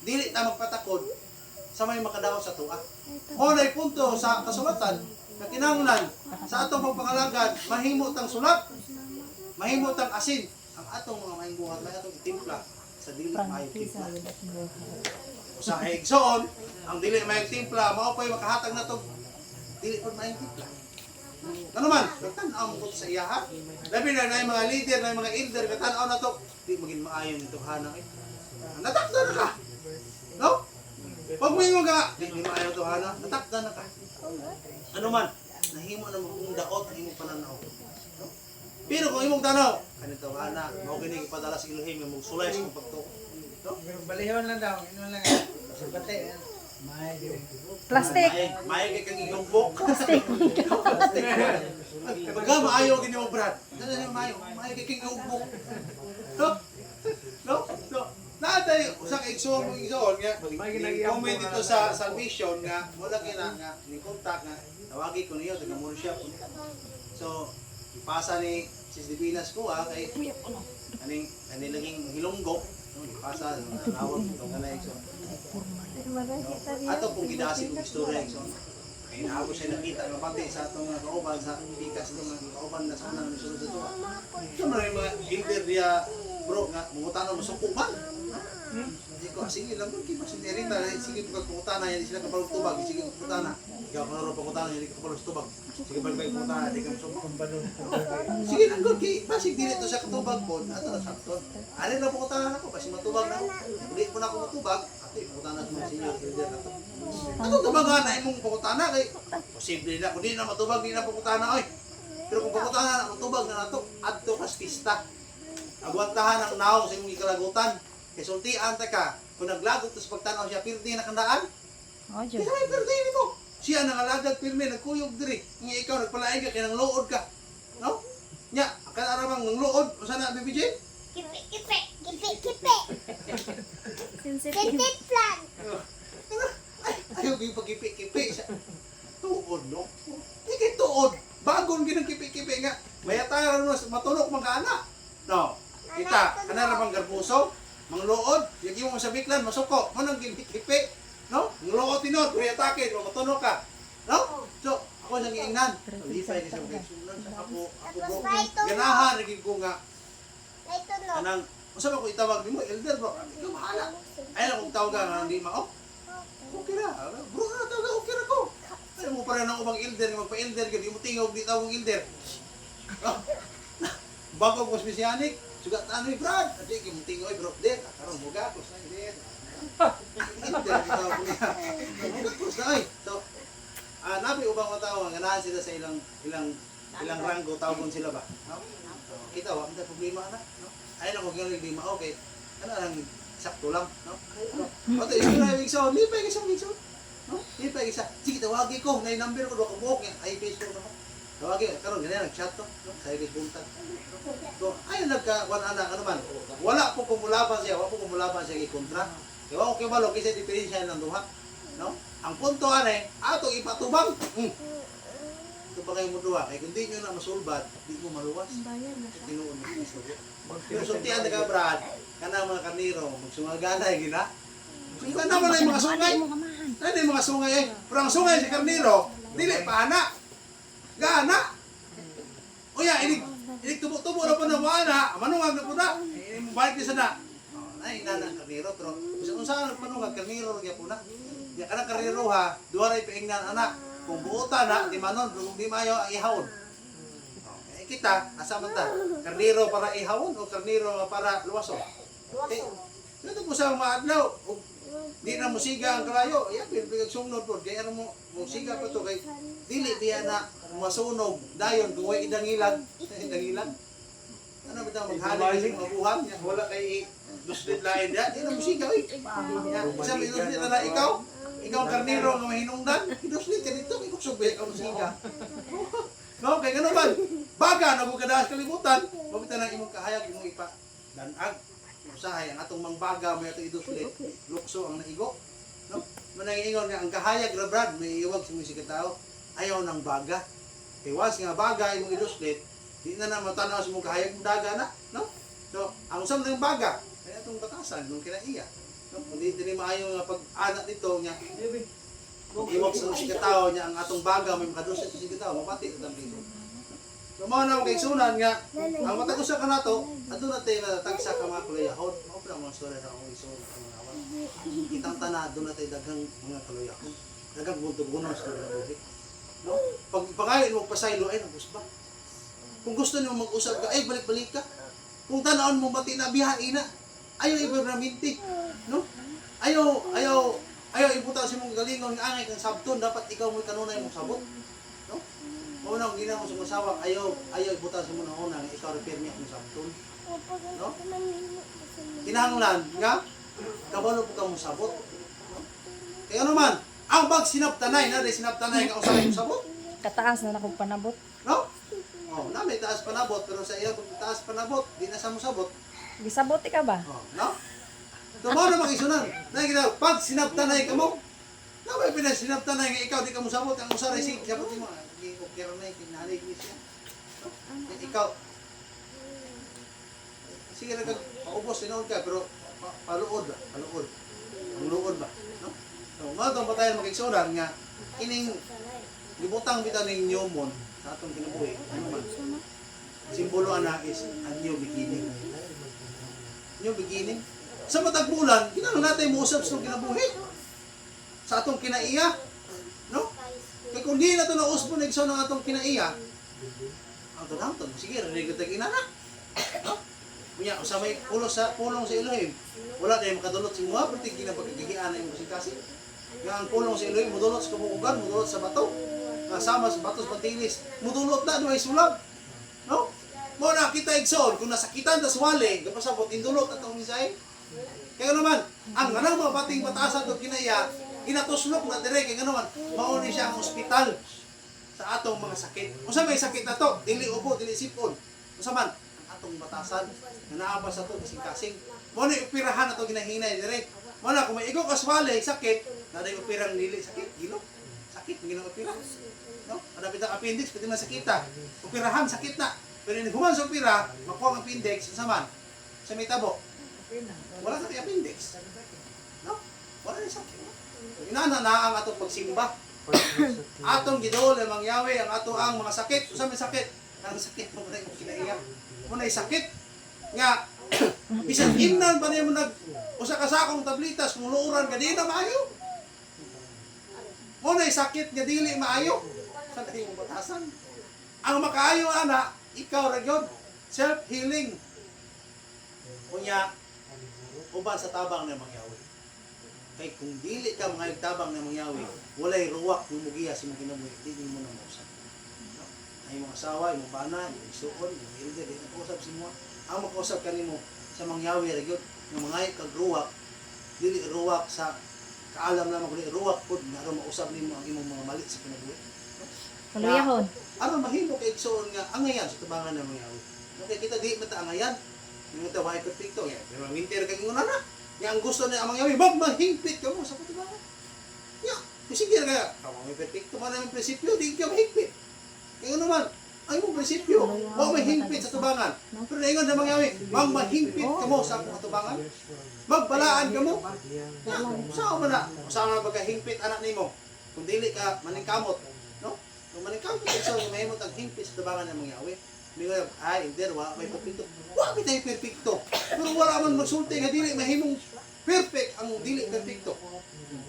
dili ta magpatakod sa may makadaot sa tuwa. Mo nay punto sa kasulatan na kinahanglan sa atong pagpangalagad mahimo tang sulat, mahimo tang asin ang atong mga mahimbuhat may atong itimpla sa dili may timpla. Sa igsoon, ang dili may timpla mao pay makahatag nato dili pud may timpla. Ano man, tan-aw mo sa iya ha. Labi na nay mga leader, nay mga elder katan-aw na to, di magin maayon nito hanang eh. Natakdan ka. No? Pag mo ka, di maayon to hanang, natakdan na ka. Ano man, nahimo na mong daot, nahimo pananaw. No? Pero kung imong tanaw, kanito hana, mao gini ipadala sa Elohim yung sulay sa pagtuo. No? Balihon lang daw, inon lang. Bate. Plastic. May kay kang ilumbok. Plastic. Pagka maayo gini mo brad. Dala maayo, may kay kang ilumbok. No? No? So, natay usa ka igsoon mo igsoon nga. Comment dito sa salvation nga wala kina nga ni contact nga tawagi ko niyo taga mo siya. So, ipasa ni Sis Divinas ko kay aning laging hilonggok. No, ipasa nawag to kanay so. Ato pong gidasi kong istorya so. Kaya naabo siya nakita nga pati sa atong mga kauban sa pikas itong mga kauban na sa unang misunod sa tuwa. So mga elder dia bro nga mungutana mo suko man. Hindi ko sige lang kung kipa sineri na sige pagpungutana yan sila kapag tubag sige pagpungutana. Ikaw pa ro pagpungutana hindi ka kapag tubag. Sige balik pagpungutana di ka suko. Sige lang kung basig dili to sa katubag po ato na sakto. Ani na pagpungutana nako basi matubag na ko. Dili po na ako matubag. Pagkutana sa senior elder na to. Ano tumaga na imong pagkutana kay posible na kung di na matubag di na pagkutana oy. Pero kung pagkutana na matubag na nato adto kas pista. Agwantahan ang naong sa imong ikalagutan. Kay sultian ta ka kung naglagot to sa pagtanaw siya pirdi na kandaan. Oh, Kaya may pirdi nito. Siya nangalagad pirmi nagkuyog diri. Nga ikaw nagpalaay ka kay nang luod ka. No? Nya, kan aramang nang luod usa na BBJ? Kipi. Sensitive plan. Ayaw yung pagkipi-kipi sa tuod, no? Hindi kayo tuod. Bagon ginang kipi-kipi nga. Mayataran mo, matulok mga anak. No. Kita, kanara bang garpuso? Mangluod, yung mo sa biklan, masuko. Manang kipi-kipi. No? Mangluod tinod, mayatake, matulok ka. No? So, ako nang iingnan. Lipay ni sa sunan sa ako bro. Ganahan, naging ko nga. Ito no. Anang, masama ko itawag mo, elder bro. Ikaw mahala. Ayun akong tawag nga, hindi ma, okay na. Bro na tawag, okay na ko. Ayaw mo pa rin ng ubang elder, magpa-elder, hindi mo tingog, di tawag elder. Bago ko spesyanik, sugat ano yung brad. At yung tingog, bro, der, karoon mo gapos na, der. Elder, di tawag mo niya. Gapos na, ay. So, nabi ubang matawag, ganahan sila sa ilang ranggo, tawag sila ba? No? Kita, wag na problema na. No? Ayun ako gano'n hindi okay. Ano lang, sakto lang. No? Oto, ito na yung igsoon. Lipay ka isang igsoon. No? Lipay ka isa. Sige, tawagi ko. Na yung number ko, doon kabuhok yan. Ay, Facebook na ko. Tawagi, karoon, ganyan, nag-chat to. No? Sa ibig buntag. So, ayun, nagka-anak, ano man. Wala po kumulaban siya. Wala po kumulaban siya kontra. Kaya wala ko kibalo, kasi diferensya ng duha. No? Ang punto ane, ato ipatubang. Ito pa kayo mo duha. Kaya kung di nyo na masulbad, di mo maluwas. Tinuon mo sa sugot. Pero sultihan na ka, Brad, ka na mga karniro, magsungaganay, gina. Sungan naman na yung mga sungay. Ano yung mga sungay eh? Pero ang sungay si karniro, dili pa ana. Gana. O ya, inig tubo-tubo na po na mo ana. Manungag na po na. Balik niya sana. Ay, inana karniro. Pero kung saan nagpanungag, karniro nagya po na. Ya, kanang karniro ha, duwa rin paingnan anak. Kung buutan na, di manon, kung di mayo, ihawon. Kita, asa man ta? Karniro para ihawon o karniro para luwaso? Ito po sa maadlaw. Di na musiga ang kalayo. Yan, pinagpigag sunod po. Kaya mo, musiga pa to. Kaya dili diya na masunog. Dayon, duway idangilan. Idangilan. Ano ba ito? Maghali kasi mabuhan. Wala kay duslit lain yan. Di na musiga. Isa may duslit na ikaw. Ikaw karniro nga mahinungdan. Duslit ka dito. Ikaw subay ka musiga. No, kaya gano'n man. Baga, nagugadaas kalimutan. Mabita ng imong kahayag, imong ipa. Danag. Usahay, ang atong mangbaga, may atong iduslit. Lukso ang naigo. No? Manangingon nga, ang kahayag na Brad, may iwag sa mga sikatao. Ayaw ng baga. Kaya was nga baga, imong iduslit, di na matanaw sa mong kahayag, daga na. No? So, ang usam ng baga, kaya itong batasan, nung kinaiya. No? Hindi din maayo nga pag-anak dito niya. Iwag sa si katao niya ang atong baga may makadusa sa si katao mapati ang dito. So mao na kay sunan nga ang matagusa ka nato adto na tayo natagsa ka mga kuluyahon. Mao pa mo story sa akong isuon ang awan. Kitang tanan adto na tayo daghang mga kuluyahon. Daghang buntog-bunos sa buhi. No? Pag pangayon mo pasaylo ay nabus ba? Kung gusto niyo mag-usap ka ay balik-balik ka. Kung tanawon mo mati na bihain na. Ayaw iperminti, no? Ayaw ibuta si mong galingon nga angay kang sabton dapat ikaw mo'y kanunay mong sabot. No? Unang gina mo sa masawa, ayaw ibuta si mong una nga ikaw repair niya mong sabton. No? Kinahanglan nga kabalo po ka mong sabot. No? Kaya naman, ang pag sinaptanay na sinaptanay nga usahay mong sabot. Kataas na akong panabot. No? Oh, na may taas panabot pero sa iya pag taas panabot, di na sa mong sabot. Gisabot ka ba? Oh, no? So, mo na makisunan. Nakikita, pag sinaptanay ka mo, na may pinasinaptanay nga ikaw, di ka mo sabot, ang usaray sige, sabot mo, okay rin na yung kinahalig niya siya. No? Ikaw, sige na kag paubos, sinoon ka, pero paluod ba? Paluod. Ang luod ba? No? So, mga itong patayan makikisunan nga, kining libutang bitaw ng nyomon sa atong kinabuhi, ano man, simbolo ana is a new beginning. New beginning. Sa matag bulan, kinahanglan natin mo usab sa kinabuhi. Sa atong kinaiya, no? Kaya kung di na ito nausbo na igsaw ng atong kinaiya, ang tunang-tun, sige, rinig ito kinana. No? Kunya, sa may pulong sa Elohim, wala na yung makadulot sa mga, pati ginapagkagigian na yung kasing-kasing. Nga ang pulong sa Elohim, mudulot sa kabuugan, mudulot sa bato, kasama sa batos patilis, mudulot na, may sulab. No? Mo na kita igsoon kung nasakitan tas wali gapasabot indulot atong misay. Kaya naman ang ganang mga bating batasan to kinaya ginatuslok na dire kay naman mao ni siya ang ospital sa atong mga sakit. Unsa may sakit ato? Dili ubo, dili sipon. Unsa man ang atong batasan nga naa pa sa to kasing-kasing. Mo ni operahan ato ginahinay dire. Mo na kung may igo kas wali sakit, na day operang dili sakit, gilo. Sakit ginang opera. No? Ada bitang appendix pwede man sakita. Operahan sakit na. Pero yung human sa opera, makuha ang appendix, sa man, sa may tabo. Wala na kay appendix. No? Wala na sakit. Inana na ang atong pagsimba. Atong gidol ang mangyawi, ang ato ang mga sakit. Sa may sakit, ang sakit mo na yung kinaiyak. Muna yung sakit. Nga, isang imnan pa niya mo usa ka sakong tablitas, kung luuran ka, di na maayo. Muna yung sakit, nga dili maayo. Saan tayo mong batasan? Ang makaayo, ana, ikaw ragyod, self-healing. Kunya, uban sa tabang na mangyawi. Kay kung dili ka mga tabang na mangyawi, walay ruwak ng mugiya sa mga kinabuhi, hindi mo na mausap. No? Ay mga asawa, yung bana, yung isuon, yung ilga, di nag-usap si mo. Ang makausap ka nimo sa mangyawi ragyod, ng mga kag ruwak, dili ruwak sa kaalam naman kundi ruwak pod nga mausap nimo ang imong mga mali sa kinabuhi. Kaluyahon. Aron mahimo kay igsoon nga angayan sa tabangan ng mga yawi. Okay, kita di mata angayan. Yung ito, why perfecto. Pero winter kag ingon na. Nga ang gusto ni amang yawi, maghingpit ka mo sa katabangan. Ya, sige ka. Kamu may perfecto man ang prinsipyo, di ka mahingpit. Kaya naman, ay mo prinsipyo, wa mahingpit sa tabangan. Pero ingon sa mga yawi, mahingpit ka mo sa katabangan. Magbalaan ka mo. Ya, saan mo na? Saan mo na pagkahingpit anak nimo? Kung dili ka maningkamot, no? Kung maningkamot ka sa mahimot ang hingpit sa tabangan ng mga yawi. Hindi ko ay, hindi, wala may perfecto. Wala may tayo perfecto. Pero wala man magsulti nga dili mahimong perfect ang dili perfecto.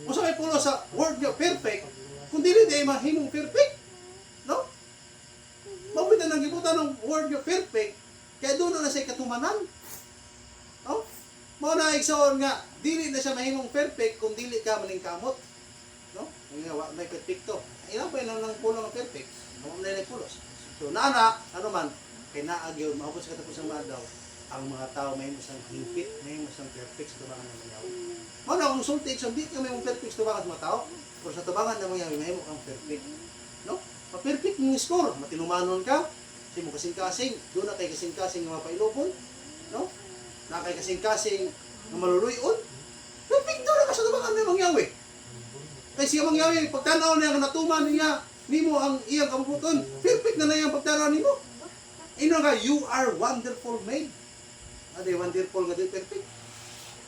Kung sa may pulo sa word nga perfect, kung dili tayo mahimong perfect, no? Mabuti nang gibutan ng word nga perfect, kaya doon na siya katumanan. No? Mao na igsoon nga, dili na siya mahimong perfect kung dili ka maningkamot. No? Nga, may perfecto. Ilan pa ilang ng pulo ng perfect? Ano na yung pulos? So, nana, ano man, kay naagyo, maabot sa katapos ng daw, ang mga tao may isang hingpit, may isang perfect sa tubangan ng mga yawi. Mao na kung sulti, so di ka may perfect sa tubangan ng mga tao, pero sa tubangan ng mga yawi, may kang perfect. No? Pa-perfect yung score, matinumanon ka, kasi mo kasing-kasing, doon na kay kasing-kasing nga mapailopon, no? Na kay kasing-kasing nga maluluyon, perfecto na ka sa tubangan ng mga yawi. Kaya siya mga yawi, pagtanaw niya, natuman niya, nimo ang iyang kabubuton, perfect na iyang pagtanaw nimo. Ino nga, you are wonderful made. Ade wonderful nga di perfect.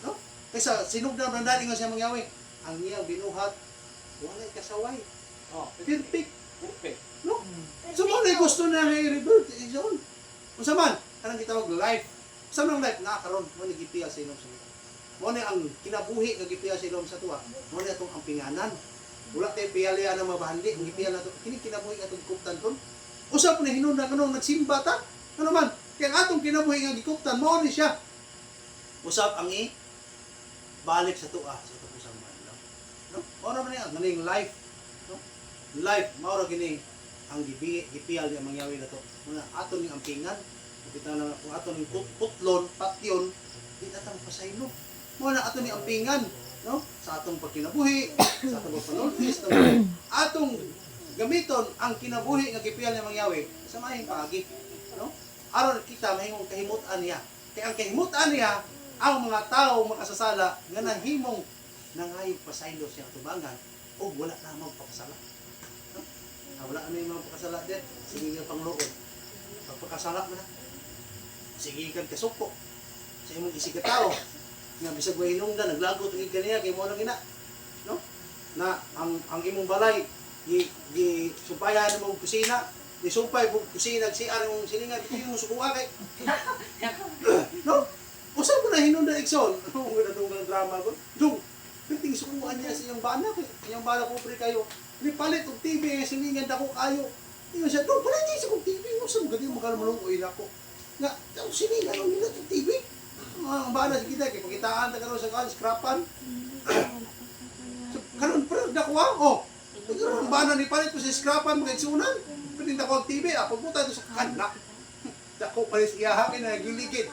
No? Kaysa sinugdan ng dali nga siya mangyawi. Ang iyang binuhat, walay kasaway. Oh, Perfect. perfect. No? So mo na gusto na nga i-revert. Iyon. Unsa man, kanang gitawag life. Sa nang life na karon mo ni gipiya sa ilong sa ito. Mo ni ang kinabuhi nga gipiya sa ilong sa tuwa. Mo ni atong ampinganan. Wala tay piyalian na mabahandi, ang gipiya na to. Kini kinabuhi atong gikuptan kon. Usap na hinungdan kanong nagsimba ta. Ano man, kaya ang atong kinabuhi nga gikuptan mo ni siya. Usap ang balik sa tuwa sa tapusang adlaw. No? Ora man niya ganing life. No? Life mao ra gini ang gipiyal nga mangyawi na to. Muna aton ning ampingan, kita na kung aton ning putlon, patyon, di ta tang pasaylo. Muna aton ning ampingan, no? Sa atong pagkinabuhi, sa atong pagpanultis, atong gamiton ang kinabuhi nga gipiyal nga mangyawi sa maayong paagi, no? Aron kita mahimong kahimutan niya. Kaya ang kahimutan niya ang mga tao makasasala nga nahimong nangayog pasaylo siya tubangan o wala na magpakasala. No? Wala na yung mga pakasala din. Sige nga panglood. Pagpakasala mo na. Sige kang kasuko. Sa imong isig ka tao. Nga bisag way hinungdan, naglago tungig kaniya, kay mo lang ina. No? Na ang imong balay, sumpayan mo kusina, sumpay mo kusina, si arong silingan, ito yung sukuha kay. No? Usap ko na hinunda Ikson. Ano mo na itong drama ko? Dung, piting sukuhan niya sa iyong bana. Iyong bana po pre kayo. Nipalit og TV, silingan ako kayo. Iyong siya, dung, pala niya sa kong TV. Usap mo, ganyan makalamulong ko ina ko. Nga, silingan ang nila itong TV. Ang bana sa kita, kaya pakitaan na karoon sa kan, scrapan. So, karoon pa, nakuha, oh. Ang bana ni palit ko sa scrapan, mga iksunan. Piting ako ang TV, pagpunta ito sa kanak. Dako, palis iyahakin na nagliligid.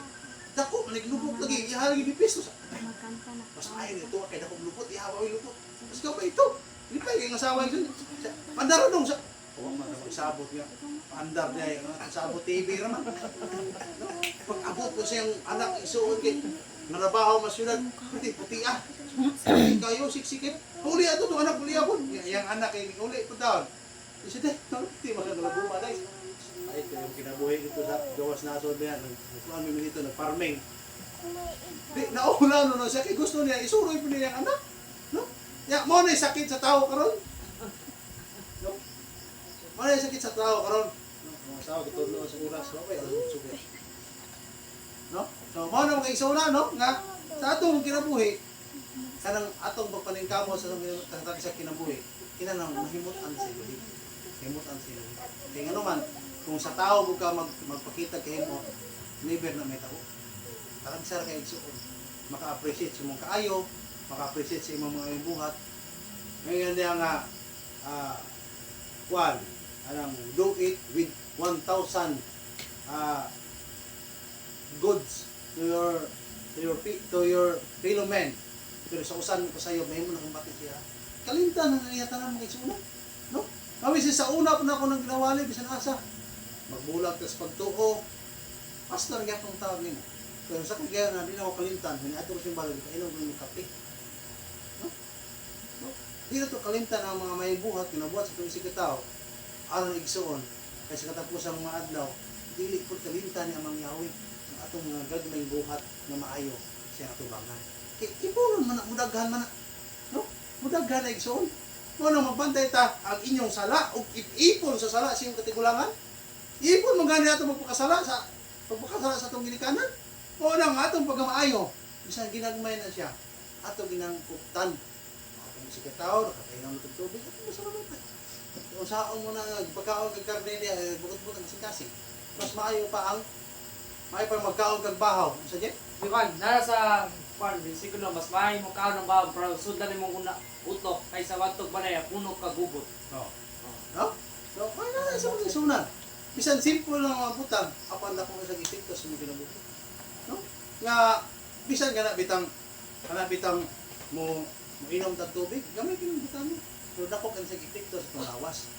Dako, naglubot lagi, iyahalang ibipisto sa. Mas ayaw nito, kaya dako lubot, ihawa yung lubot. Mas ka ba ito? Hindi pa yung asawa yun. Pandaro nung sa... Huwag man naman sabot niya. Pandar niya yung sabot TV naman. Pag-abot ko siyang anak, isuon kay narabaho masyunan, puti ah. Puti kayo, siksikip. Huli ato itong anak, huli ako. Yung anak ay huli ito daw. Kasi hindi magkakalabuman guys. Ito yung kinabuhi ito sa gawas na asod na yan. Nagpuan mo dito, nag-farming. Nauna no siya, kaya gusto niya, isuroy po niya yung anak. No? Ya, mo na yung sakit sa tao karon. No? Mo na yung sakit sa tao karon. No? Mga asawa, gitudlo sa uras. Okay, sugo. No? So, mo na mga isuna, no? Nga, sa atong kinabuhi, kanang atong pagpaningkamo sa atong sa kinabuhi, kinanang mahimutan sa iluhi. Mahimutan sa iluhi. Kaya nga naman, kung sa tao mo ka magpakita kay mo, never na may tao. Talagsara kayo igsuon. Maka-appreciate sa mong kaayo, maka-appreciate sa imong mga buhat. Ngayon niya nga, do it with 1,000 goods to your fellow men. Pero sa usan ko sa iyo, may mo na kumbati siya. Kalimtan na nangiyatanan mga igsuon. No? Kami sa una po na ako nang ginawali, bisan asa. Magbulag tas pagtuo. Pastor nga itong tawag nila. Pero sa kagaya na, hindi na ako kalimtan. Hiniato ko siyang balag, kainom ko ng kape. No? No? Hindi na ito kalimtan ang mga may buhat, kinabuhat sa itong isig katao. Aron igsoon, kasi katapos ang mga adlaw, dili po kalimtan niya mangyawi ang atong mga gagmay buhat na maayo siya atubangan. Ipunon man na, mudaghan man na. No? Mudaghan na igsoon. Kung ano magbantay ta, ang inyong sala, o ipon sa sala sa iyong katigulangan, ipon mo gani ato magpakasala sa itong ginikanan. O nang atong pagkamaayo, bisan ginagmay na siya, ato ginangkuptan. Atong sikataw, nakatainang ng tubig, atong masalamat na. Kung saan mo na pagkaon kag karne niya, bukod-bukod ang kasing-kasing. Mas maayo pa magkaon kag bahaw. Sa jet? Di ba, nara sa siguro mas mahay mo kaon ng bahaw, pero sundan mo una utok kaysa wagtog banaya, puno ka gubot. No? So, kaya na sa mga sunan. Bisan simple lang ang butang, apan ako sa epekto sa mga kinabuhi. No? Nga, bisan kana bitang mo inom tag tubig, gamay kinong butang mo. Pero dako kan sa epekto sa tulawas.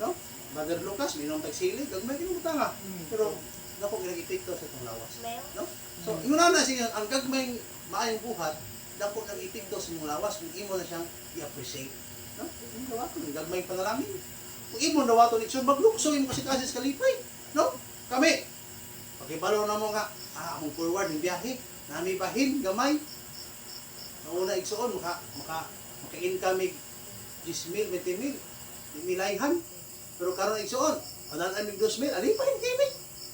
No? Brother Lucas, minom tag sili, gamay kinong butang ah. Pero dako kinong epekto sa tulawas. No? So, inguna na siya ang gagmay maayong buhat, dako nang epekto sa mga lawas, kung imo na siyang i-appreciate. No? Ang dawaton, ang gagmay panalangin. Kung imo dawaton ikson, maglukso imo kasi kasis kalipay. No? Kami, pakibalo na mo nga, among forward ng biyahe, nami bahin, gamay. Ang una igsuon maka-income 10,000, 20,000, di milayhan. Pero karon igsuon, anan amig 2,000, ali pa yung TV.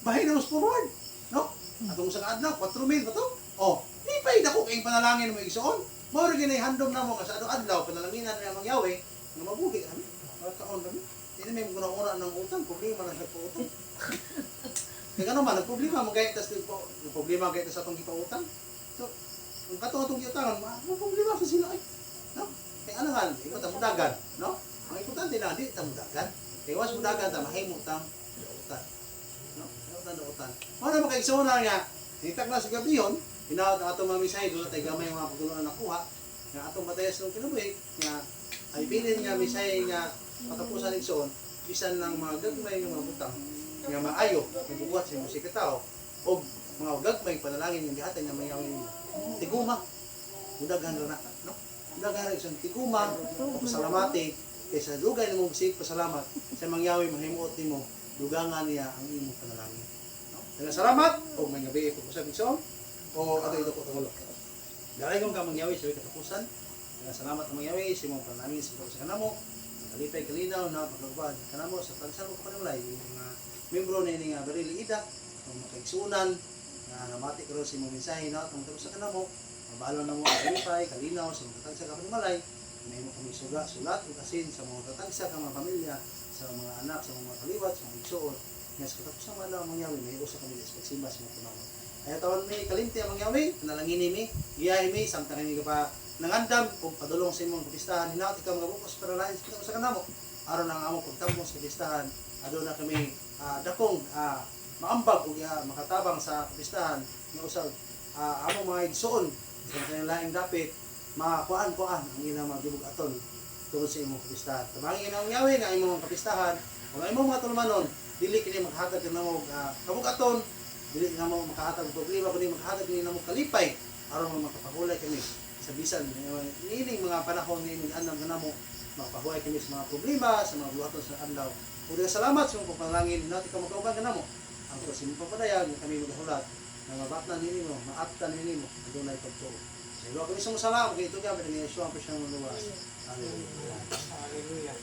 Bahay na mas forward, no? Atong sa adlaw 4,000 ba to? Oh, di pa dako kay panalangin mo igsuon. Mao rin ginay handom namo ka sa adlaw panalanginan na mangyawe, nga mabuhi kami. Kaon kami. Hindi may muna ng utang, problema lang sa utang. Kaya ano man, nagproblema mo gaya tas problema gaya sa atong gipautang. So, kung katong giutangan, problema sa sila ay. No? Kaya ano nga, ikaw ta mudagan, no? Ang importante na di ta mudagan. Kaya was mudagan ta mahimo tang utang. No? Utang utang. Ano man kay isuna nga, hitag na sa gabi yon, hinaot ang atong mamisay do tay gamay mga pagtulungan nakuha. Nga atong batayas ng kinabuhi nga ay bilin nga misay nga patapusan ng igsoon, bisan ng mga gagmay nga mga butang nga maayo magbubuhat sa musika tao o mga gagmay panalangin nga gihatag nga mayawin tiguma mudagan ra na no mudagan ra isang tiguma o pasalamati kaysa dugay na mong sig pasalamat sa mangyawi mahimuot nimo dugangan niya ang imong panalangin no daghang salamat o may gabi ko sa igsoon o ato ito ko tungulo dalay kong ka mangyawi sa katapusan daghang salamat ang mangyawi sa imong panalangin sa kanamo kalipay kalinaw na pagkagubad kanamo sa pagsalmo ko panulay mga membro na ini nga barili ida kung makaigsunan na namati karon sa imong mensahe na tungod sa kanamo mabalo na mo ang kalipay kalinaw sa mga tatagsa ka panulay may mo kami sulat ug asin sa mga tatagsa ka mga pamilya sa mga anak sa mga kaliwat sa mga igsuon nga sa katapos naman lang mangyawi may usa kami sa pagsimba sa mga tunawon ay tawon mi kalimti ang mangyawi nalangini mi giyahi mi samtang mi pa nangandam kung padulong sa imong kapistahan hinaot ikaw mga bukos para lain sa kanamo aron ang among pagtambong sa kapistahan aduna kami dakong maambag ug makatabang sa kapistahan nga usab among mga igsoon sa kanilang laing dapit makuan-kuan ang ilang mga gibugaton tungod sa imong kapistahan tabangin ang yawi nga imong kapistahan ug ang imong mga tulumanon dili kini makahatag kanamo kabugaton dili namo makahatag problema kundi makahatag kini namo kalipay aron makapahulay kami sa bisan nining mga panahon nining andam kanamo mapahuay kami sa mga problema sa mga buhaton sa adlaw. Ug salamat sa imong panalangin natin ka magkauban kanamo. Ang imong papadayag nga kami magahulat nga mabatnan ninyo, maaptan ninyo adunay pagtuo. Sa ilo kami sumasalamat kay ito gamit ni Yeshua ang Kristiyan ng luwas. Hallelujah. Hallelujah.